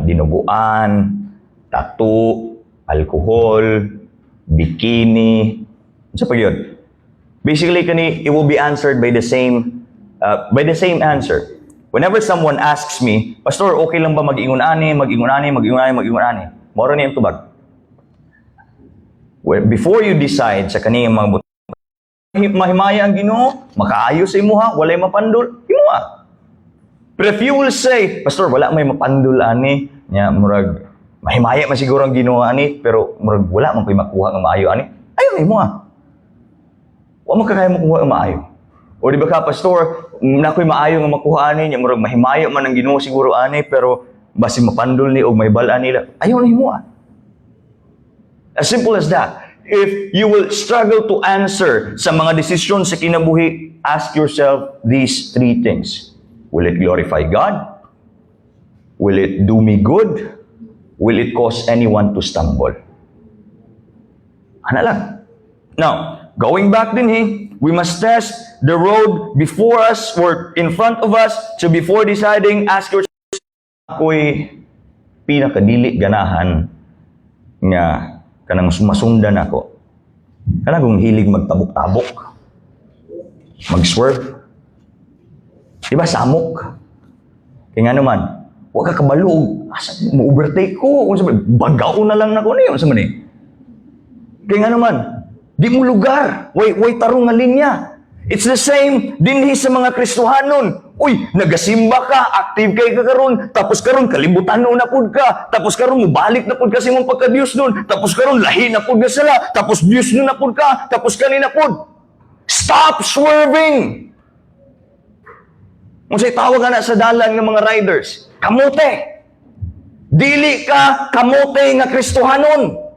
dinuguan, tattoo, alcohol, bikini, sa pagyod. Basically, it will be answered by the same answer. Whenever someone asks me, Pastor, okay lang ba mag-ingon ani? Moro niya yung tubag. Before you decide sa kaniyang mga butang, mahimaya ang Ginoo, makaayo sa imuha, walay mapandul, imuha. But if you will say, Pastor, wala may mapandul ani, nya murag mahimaya man siguro ang Ginoo ani, pero murag wala man koy makuha nga maayo ani. Ayo imuha. Wa man kaya makuha nga maayo. O di ba ka, pastor, nakoy maayo nga makuha ani, nya murag mahimayo man ang Ginoo siguro ani, pero basi mapandol ni og may bal-an nila. Ayaw na himuha. As simple as that. If you will struggle to answer sa mga desisyon sa kinabuhi, ask yourself these three things. Will it glorify God? Will it do me good? Will it cause anyone to stumble? Ano lang. Now, going back din we must test the road before us or in front of us. So before deciding, ask yourself, ako'y pinakadili ganahan nga kanang sumasundan ako. Kanang kung hilig magtabok-tabok, mag-swerve. Diba samok? Kaya nga naman, huwag ka kabalo. Asa mo overtake ko? Bagaw na lang na ko niyo. Sa man eh. Kaya nga naman, di mo lugar. Way tarong nga linya. It's the same dinhi sa mga Kristohanon. Uy, nagasimba ka, active kay ka karon, tapos karon kalibutan na pud ka, tapos karon mubalik na pud kasi mong pagka-Dios nun, tapos karon lahi na pud ka sala, tapos Dios na pud ka, tapos kanina pud. Stop swerving! Kung sa'y tawag na sa dalan ng mga riders, kamote! Dili ka kamote nga Kristohanon!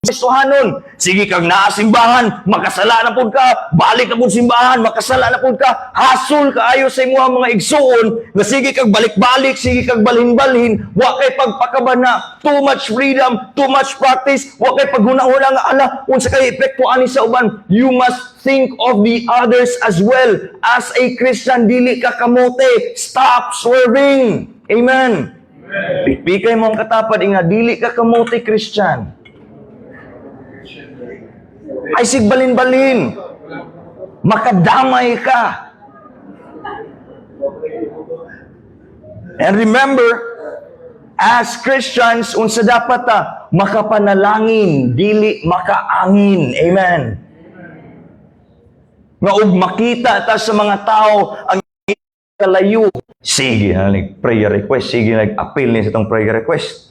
Kristohanon, sige kag naasimbahan, makasala na pud ka, balik na pud simbahan, makasala na pud ka, hasol kaayo sa imong mga igsuon, nga sige kag balik-balik, sige kag balhin-balhin, wa kay pagpakabana, too much freedom, too much practice, wa kay paghuna-huna nga ala, unsa kay epekto ani sa uban. You must think of the others as well. As a Christian, dili ka kamote, stop swerving. Amen. Pipikay mo ang katapad, nga dili ka kamote Christian. Ay sig balin-balin. Makadamay ka. And remember, as Christians, unsa dapat ta? Makapanalangin, dili makaangin. Amen. Nga og makita ta sa mga tao ang kalayo. Sige, prayer request. Sige, nag-appeal niya sa itong prayer request.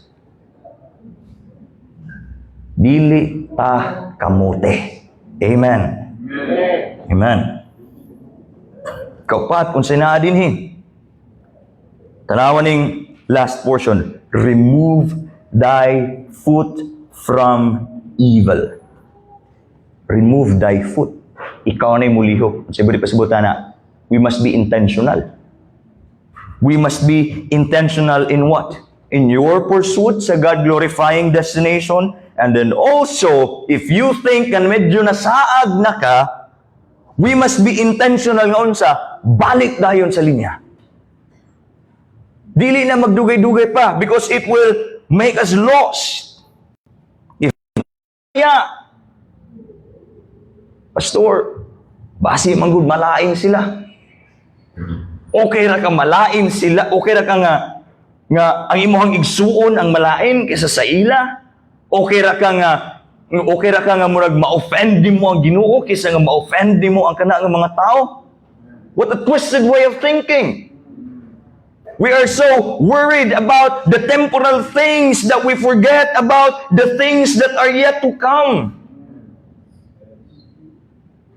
Dili ta kamote. Amen. Amen. Kaupat, kung sinadin tanawan ning last portion. Remove thy foot from evil. Remove thy foot. Ikaw na yung mulihok. Siyempre pasibutan na, we must be intentional. We must be intentional in what? In your pursuit sa God-glorifying destination. And then also, if you think na medyo nasaag na ka, we must be intentional ngayon sa balik dayon sa linya. Dili na magdugay-dugay pa because it will make us lost. If Pastor, basi manggod malain sila. Okay ra ka malain sila, okay ra ka nga ang imong igsuon ang malain kaysa sa ila. Okay ra ka nga murag ma-offend mo ang Ginoo kaysa nga ma-offend mo ang kana nga mga tao. What a twisted way of thinking. We are so worried about the temporal things that we forget about the things that are yet to come.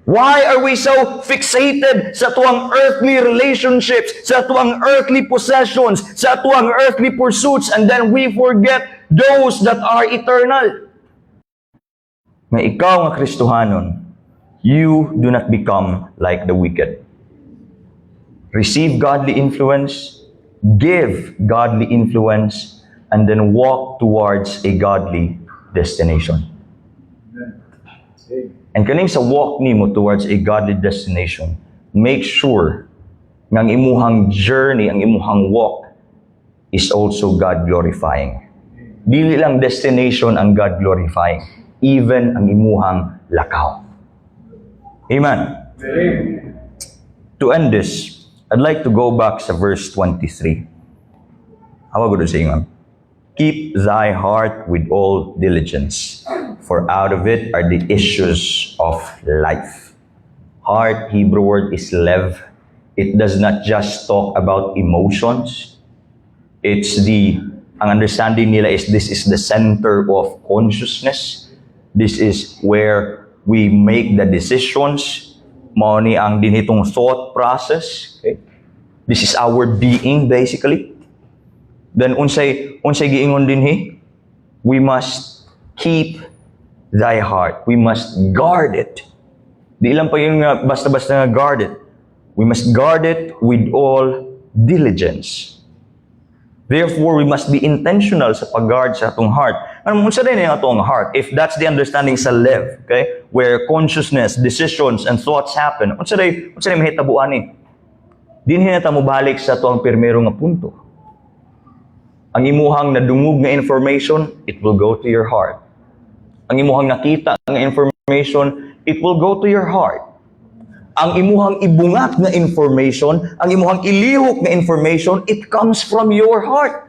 Why are we so fixated sa tuwang earthly relationships, sa tuwang earthly possessions, sa tuwang earthly pursuits, and then we forget those that are eternal? Nga ikaw nga Kristohanon, you do not become like the wicked. Receive godly influence, give godly influence, and then walk towards a godly destination. And kaning sa walk nimo towards a godly destination, make sure nga ang imuhang journey, ang imuhang walk is also God-glorifying. Dili lang destination ang God-glorifying, even ang imuhang lakaw. Amen. To end this, I'd like to go back sa verse 23. How would I say, ma'am? Keep thy heart with all diligence, for out of it are the issues of life. Heart, Hebrew word is lev. It does not just talk about emotions. Ang understanding nila is this is the center of consciousness. This is where we make the decisions. mao ni ang dinhitong thought process. Okay? This is our being basically. Then unsay giingon dinhi? We must keep thy heart. We must guard it. Di lang pa yung basta-basta nga guard it. We must guard it with all diligence. Therefore, we must be intentional sa pag-guard sa atong heart. Ano unsa din yung atong heart? If that's the understanding sa live, okay? Where consciousness, decisions, and thoughts happen, unsa din mahitabuan ni? Dinhi na ta mo balik sa atong pirmero nga punto. Ang imuhang nadungog nga information, it will go to your heart. Ang imuhang nakita nga information, it will go to your heart. Ang imuhang ibungat na information, ang imuhang ilihok na information, it comes from your heart.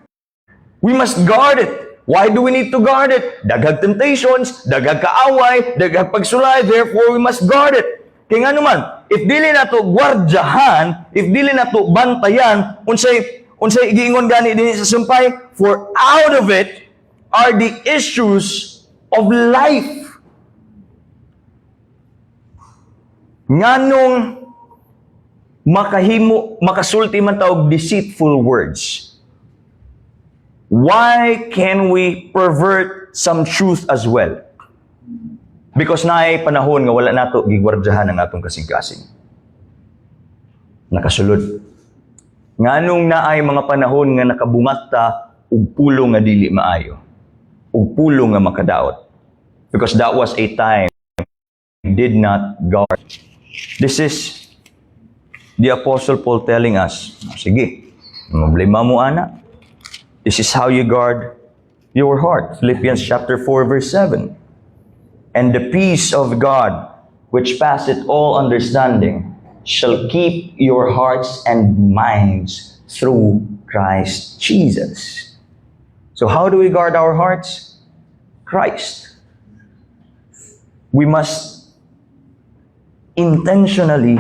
We must guard it. Why do we need to guard it? Daghang temptations, daghang kaaway, daghang pagsulay, therefore we must guard it. Kaya nga naman, if dili na to gwardyahan, if dili na to bantayan, unsay giingon gani din sa sumpay, for out of it are the issues of life. Nganong makasulti man tawag deceitful words. Why can we pervert some truth as well? Because naay panahon nga wala nato gigwardyahan ang atong kasing-kasing. Nakasulod. Nganong naay mga panahon nga nakabungat ta og pulong nga dili maayo. Og pulong nga makadaot. Because that was a time we did not guard. This is the Apostle Paul telling us, sige, problema mo ana. This is how you guard your heart. Philippians chapter 4 verse 7. And the peace of God, which passeth all understanding, shall keep your hearts and minds through Christ Jesus. So how do we guard our hearts? Christ. We must intentionally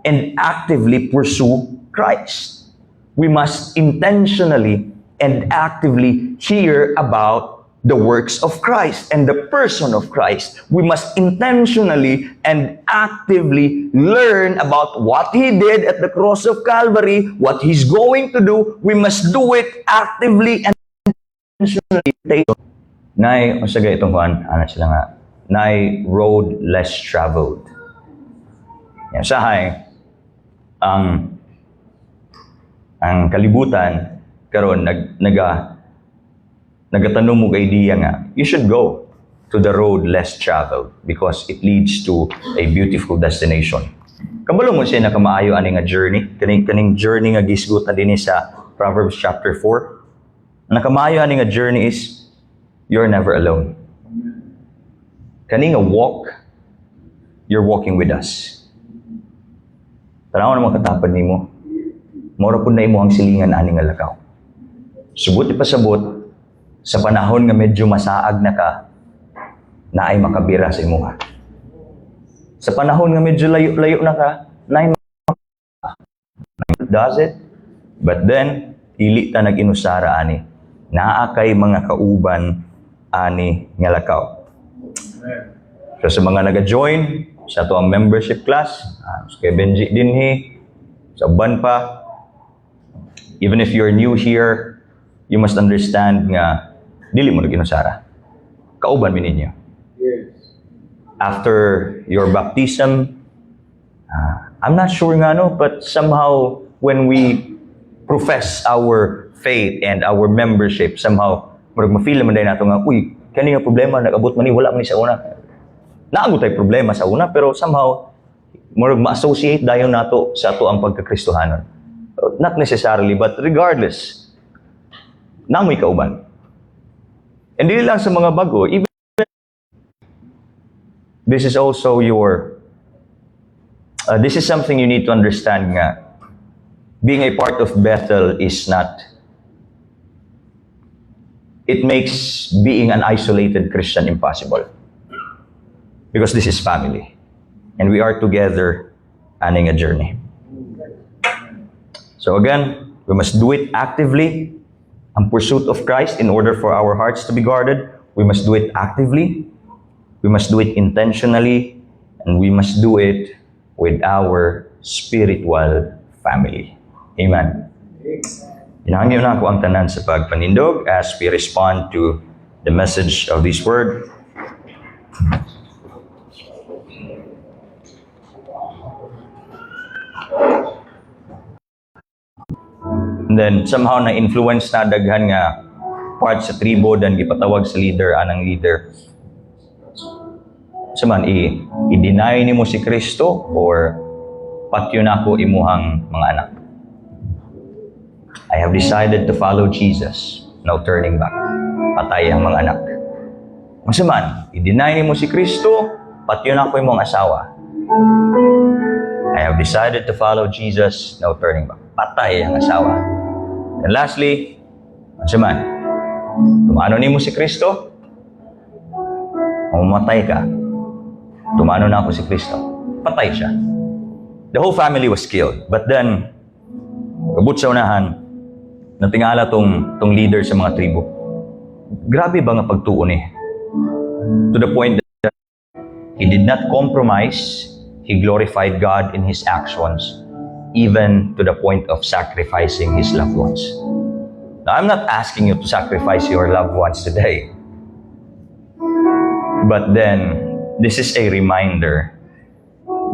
and actively pursue Christ. We must intentionally and actively hear about the works of Christ and the person of Christ. We must intentionally and actively learn about what He did at the cross of Calvary, what He's going to do. We must do it actively and intentionally. Nay, unsagay itong kuan, ana sila nga, nay road less traveled. Yan, sahay, ang kalibutan karon nagatanong mo kay idea nga, you should go to the road less traveled because it leads to a beautiful destination. Kabalo mo siya nakamaayo ani nga journey, kaning journey nga gisgutan dinhi sa Proverbs chapter 4. Nakamaayo ani nga journey is you're never alone. Kaning nga walk, you're walking with us. Tanaw naman katapad nimo. Mora pud na imo ang silingan ani nga lakaw. Subot ipasabot sa panahon nga medyo masaag na ka, naay makabira sa imuha. Sa panahon nga medyo layo-layo na ka, naay does it? But then, dili ta nag-inusara ani. Naa kay mga kauban ani nga lakaw. So sa mga naga-join sa ato ang membership class, kay Benji dinhi, sa uban pa, even if you're new here, you must understand nga dili mo nag-inusara. Kauban mi ninyo. Yes. After your baptism, I'm not sure nga no, but somehow when we profess our faith and our membership, somehow murag ma-feel man day nato nga, uy, kani nga problema nag-abot man ni wala man ni sa una. Naagod tay problema sa una, pero somehow murag ma-associate dayon nato sa ato ang pagkakristohanon. Not necessarily, but regardless, namoy kauban. And dili lang sa mga bago, even this is also your, this is something you need to understand nga, being a part of Bethel is not, it makes being an isolated Christian impossible. Because this is family. And we are together planning a journey. So again, we must do it actively. Ang pursuit of Christ, in order for our hearts to be guarded, we must do it actively. We must do it intentionally. And we must do it with our spiritual family. Amen. Hinangyo na ako ang tanan sa pagpanindog as we respond to the message of this word. And then somehow na-influence na daghan nga part sa tribo dan gipatawag sa leader, anang leader. So man, i-deny nimo si Kristo or patyo na ko imuhang mga anak. I have decided to follow Jesus, no turning back. Patay ang mga anak. So man, i-deny nimo si Kristo, patyo na ko imong asawa. I have decided to follow Jesus, no turning back. Patay ang asawa. And lastly, so man, tumano nimo si Kristo, mamatay ka. Tumano na ako si Kristo. Patay siya. The whole family was killed. But then, abot sa unahan, natingala tong leader sa mga tribo. Grabe ba nga pagtuon eh? To the point that he did not compromise, he glorified God in his actions, even to the point of sacrificing his loved ones. Now, I'm not asking you to sacrifice your loved ones today. But then, this is a reminder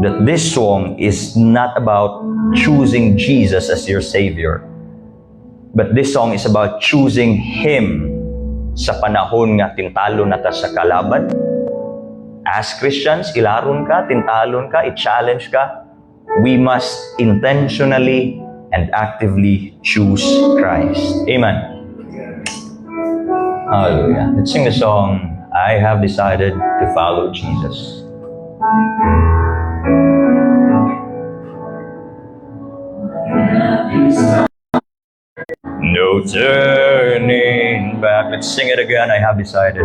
that this song is not about choosing Jesus as your Savior, but this song is about choosing Him sa panahon nga tintalo na ta sa kalaban. As Christians, ilaron ka, tintalon ka, i-challenge ka, we must intentionally and actively choose Christ. Amen. Hallelujah. Let's sing the song, I have decided to follow Jesus. No turning back. Let's sing it again. I have decided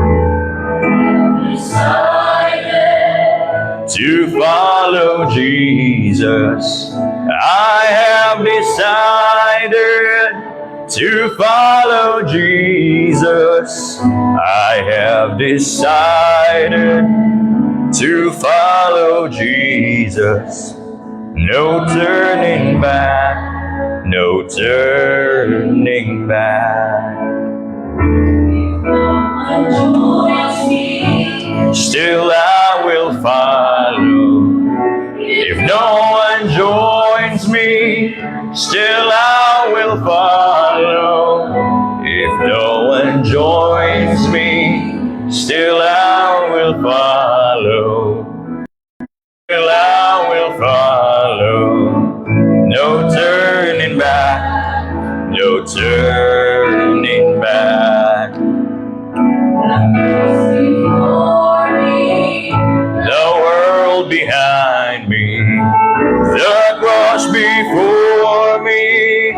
to follow Jesus. I have decided to follow Jesus. I have decided to follow Jesus. No turning back, no turning back. Still I will follow. If no one joins me, still I will follow. If no one joins me, still I will follow. Still I will follow. No turning back, no turning back. The world behind me, the cross before me,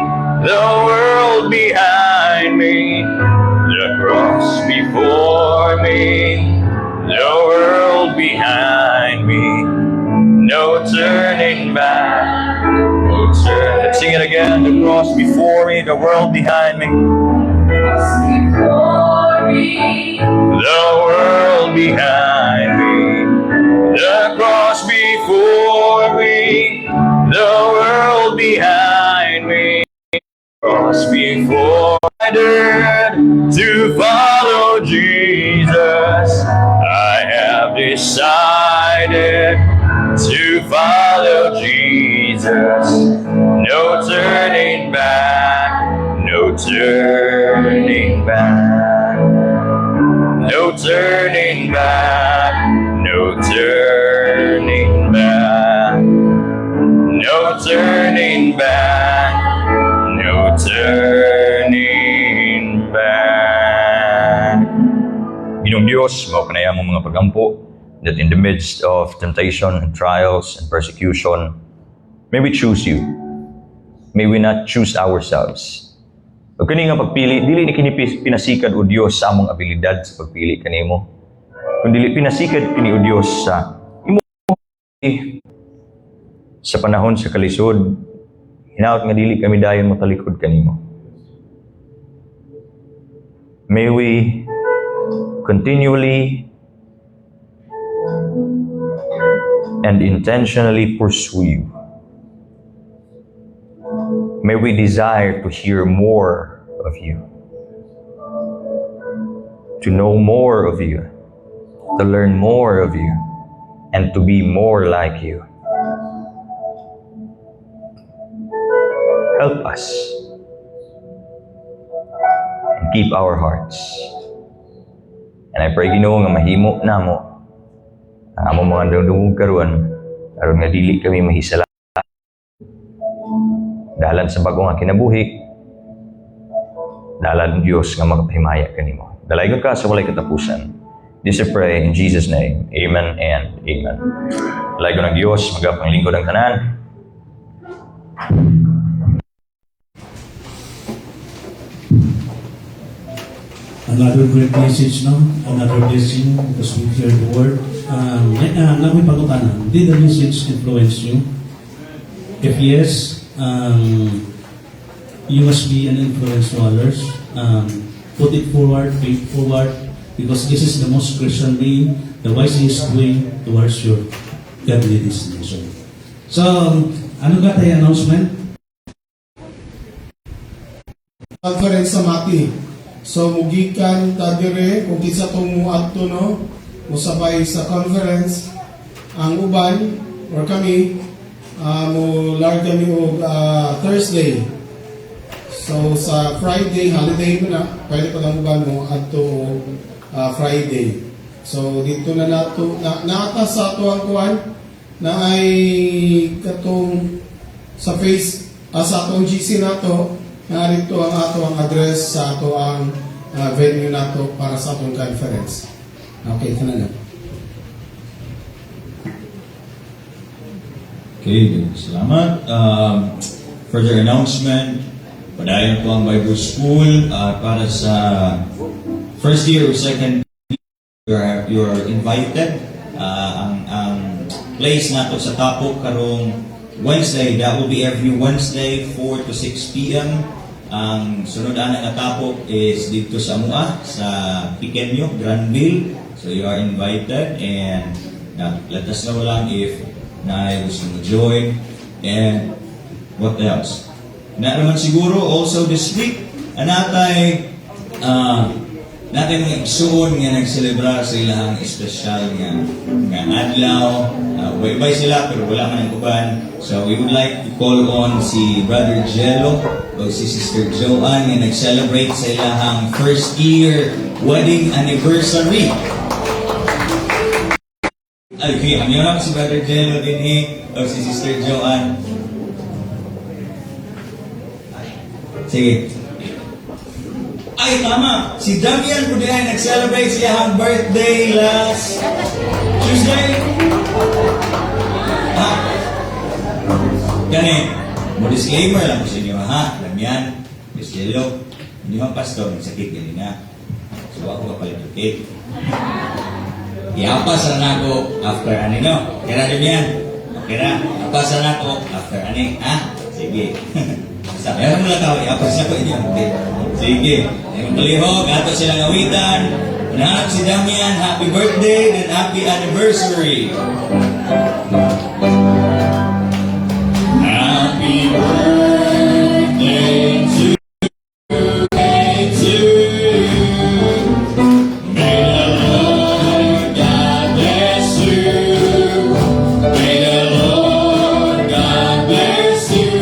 the world behind me, the cross before me, the world behind me, no turning back, no turning. Let's sing it again. The cross before me, the world behind me, the world behind me, the cross before me, the world behind me, cross before I dared to follow Jesus. I have decided to follow Jesus. No turning back, no turning back, no turning back, no turning back, no turning back, no turning back. Ginong Diyos, maupanaya mo mga pagampo that in the midst of temptation and trials and persecution, may we choose you. May we not choose ourselves. Pag kani nga pagpili, dili ni kini pinasikad o Dios sa among abilidad sa pagpili kanimo. Kundi dili pinasikad kini o Dios sa imo sa panahon sa kalisod. Hinaut nga dili kami dayon matalikod kanimo. May we continually and intentionally pursue you. May we desire to hear more of you, to know more of you, to learn more of you, and to be more like you. Help us and keep our hearts. And I pray, Ginoo, nga mahimo namo ang among mga dungdungog karon aron nga dili kami mahisala dalan sa bagong nga kinabuhi, dalan Dios nga magpahimaya kanimo. Dalaygon ka sa walay katapusan. This I pray in Jesus' name. Amen and amen. Dalaygon ang Dios, magapanglingkod ang tanan. Another great message, no? Another blessing because we hear the word. Namin pagkutanan, did the message influence you? If yes, you must be an influence to others. Put it forward, pay it forward, because this is the most Christian way, the wisest way towards your godly destination. So, ano ka tayo announcement? Conference sa Mati. So mugikan ta dire kung kinsa tong muadto no musabay sa conference ang uban or kami mo larg kami og Thursday. So sa Friday holiday mo na pwede pa lang uban mo adto Friday. So dito na nato naata sa ato ang kuan na ay katong sa face sa atong GC nato. Narito ang ato ang address sa ato ang venue nato para sa atong conference. Okay, ito na lang. Okay, salamat. Further announcement, padayon po ang Bible School para sa first year or second year, you are invited. Ang place nato sa Tapok karong Wednesday, that will be every Wednesday, 4 to 6 p.m. Ang sunod na Tapok is dito sa Amua, sa Piqueño, Granville. So you are invited and let us know lang if na gusto mo join. And what else? Na naman siguro also this week, natay mga igsoon nga nagselebrar sa ilang espesyal nga adlaw. Way sila pero wala man ang uban. So we would like to call on si Brother Jello o si Sister Joanne nga nag-celebrate sa ilang first year wedding anniversary. Okay, ang yun si Brother Jello din o si Sister Joanne. Sige. Ay, tama! Si Damian po din ay nag-celebrate siyang birthday last Tuesday. Ha? Gani, mo disclaimer lang po sa inyo, ha? Damian, Miss Jello, hindi man pastor, nagsakit galing na. So ako kapalit yung cake. Iapasan na ako after ano, no? Kaya Damian, okay na? Iapasan na ako after ano, ha? Sige. Sabi, ano mo lang tao, iapasan ko inyo. Okay. Sige. Yung kalihog, ato silang awitan. Unahanap si Damian, happy birthday and happy anniversary. Happy birthday to you. May the Lord God bless you. May the Lord God bless you.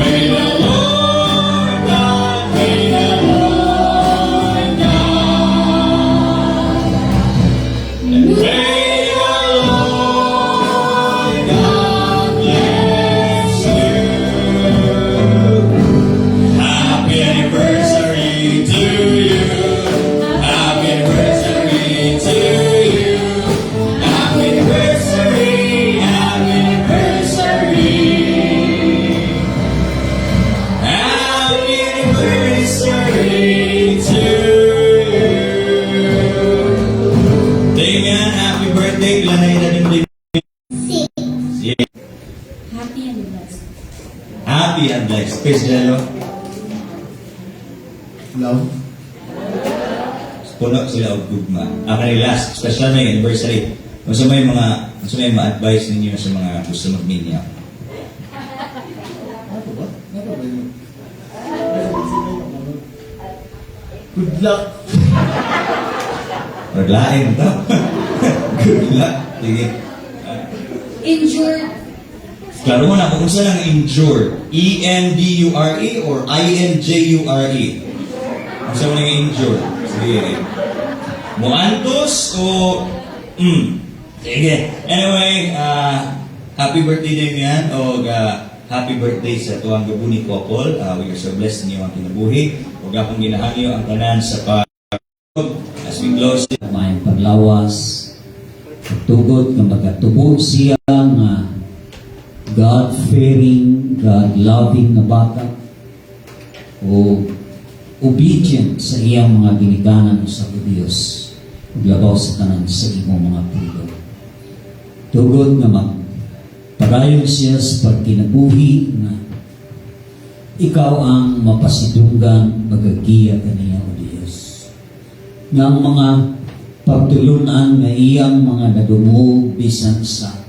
May the Lord God, may the Lord God, and may the Lord God bless you. Happy anniversary to you. Happy anniversary to you. Happy anniversary. Happy anniversary. Happy anniversary to you. Damian, happy birthday. Ilan na edad yung Damian? Yeah. Happy and blessed. Happy and blessed. Peace, Jello. Love. Puno sila og gugma. Ang kanila last special na yung anniversary. Sa may ma-advise ninyo sa mga gusto mag-minyak? Good luck. Maglain to. Good luck. Sige. Injured. Klaro mo na kung saan ang injured. E-N-D-U-R-E or I-N-J-U-R-E? Kung saan mo na injured? Sige. Muantos o... Sige. Anyway, happy birthday din yan. O happy birthday sa tuwang gabuni couple. We are so blessed ninyo ang kinabuhi. Huwag akong ginahangyo ang tanan sa as we close. May paglawas, pagtugot ng magkatubo siya nga God-fearing, God-loving na bata o obedient sa iyang mga ginikanan sa Diyos. Maglabaw sa tanan sa imong mga pulo. Tugod nga magpadayon siya sa pagkinabuhi na ikaw ang mapasidunggan magagiya kaniya o Diyos. Nga ang mga pagtulunan nga iyang mga nadungog bisan sa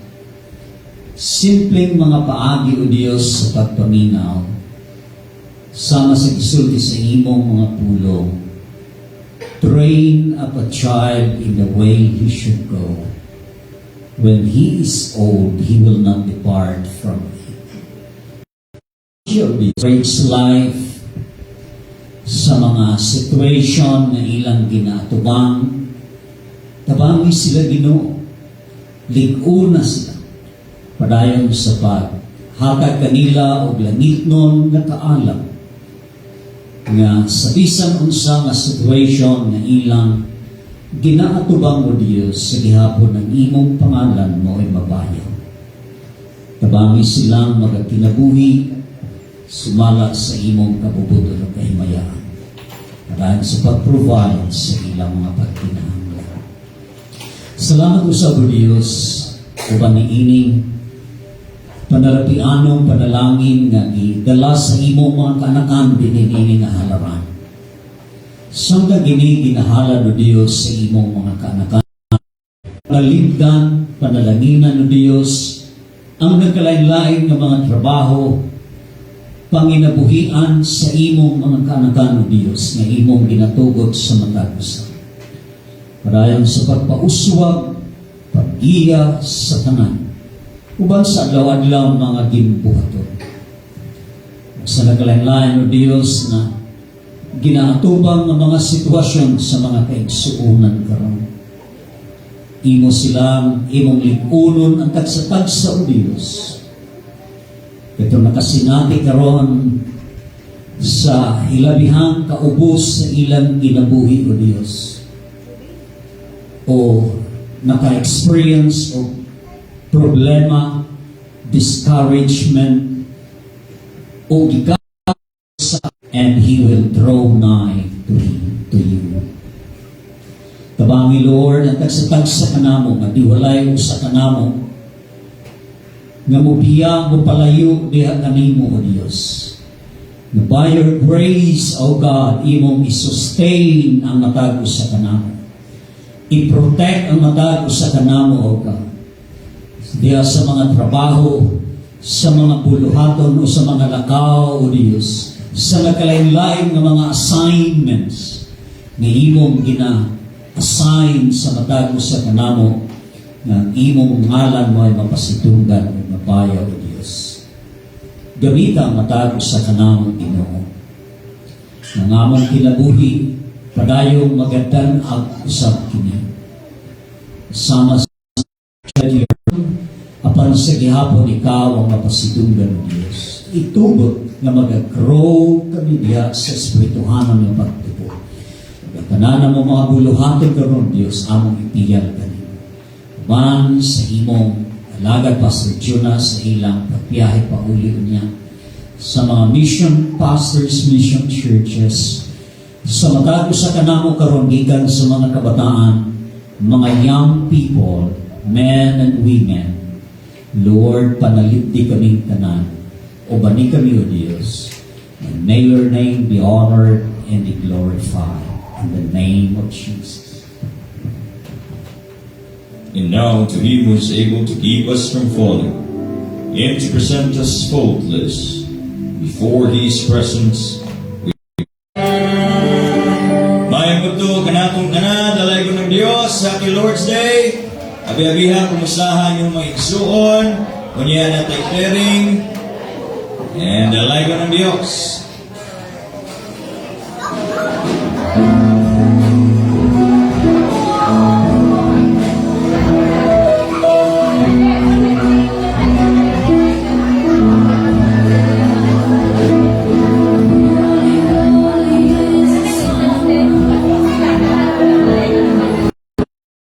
simpleng mga paagi o Diyos sa pagpaminaw sama sa gisulti sa imong mga pulo. Train up a child in the way he should go. When he is old, he will not depart from it. He'll be rich life sa mga situation na ilang ginatubang. Tabangi sila Ginoo. Lig-una sila. Padayon sa paghatag kanila og langit nun nga kaalam nga sa bisan unsa nga situation nga ilang ginaatubang mo Dios sa gihapon ng imong pangalan mo ay mabayaw. Tabangi silang magkinabuhi sumala sa imong kabubuto ng kahimayaan. Padayon sa pag-provide sa ilang mga pagkinahanglan. Salamat usab o Dios uban ni ining panarapianong panalangin nga idala sa imong mga kanakan dinini nga halaran. Sangga gini ginahala no Dios sa imong mga kanakan. Panalingdan, panalanginan no Dios ang nagkalain-lain nga mga trabaho, panginabuhian sa imong mga kanakan no Dios nga imong ginatugot sa matag usa. Padayon sa pagpauswag, pag-iya sa tanan uban sa adlaw-adlaw mga ginbuhaton. Sa nagkalain-lain o Diyos na ginaatubang ng mga sitwasyon sa mga kaigsuunan karon. Imo silang imong ligunon ang tagsa-tagsa o Diyos. Ito nakasinati karon sa hilabihang kaubos sa ilang ginabuhi o Diyos. O naka-experience o problema, discouragement, o and He will draw nigh to you. Tabangi Lord, ang tagsatagsa kanamo, nga diwalay sa kanamo, nga mubiya mo palayo diha kanimo o Dios. Nga by your grace, O God, imong isustain ang matago sa kanamo. I-protect ang matago sa kanamo, O God. Diya sa mga trabaho, sa mga buluhaton o sa mga lakaw o Diyos, sa nagkalain-lain ng mga assignments na imong gina-assign sa matago sa kanamo na imong ngalan mo ay mapasitunggan o mabayaw o Diyos. Gamita ang matago sa kanamo Ginoo. Nangamong kinabuhi, padayong magadan ang usap kini. Sama sa apan sa gihapon ikaw ang mapasitunggan ng Diyos. Itubot na mag-grow kami diya sa espirituhanan ng pagtubo. Pagkatanan mo mga buluhaton karon Diyos, among ipiyal kanino. Man sa imong alagad Pastor Jonas sa ilang pagpiyahe pa uli niya sa mga mission pastors, mission churches, sa matago sa kanamo karon gikan sa mga kabataan, mga young people, men and women, Lord, panalipdi kaming tanan, o bani kami o Diyos, and may your name be honored and be glorified in the name of Jesus. And now to Him who is able to keep us from falling, and to present us faultless before His presence. Mayang to kanatong tanan, dalay ko ng Diyos, Happy Lord's Day. Abi-abihan, kumustahan yung mga igsuon, kunya na tayo sharing, and dalay ko ng Diyos.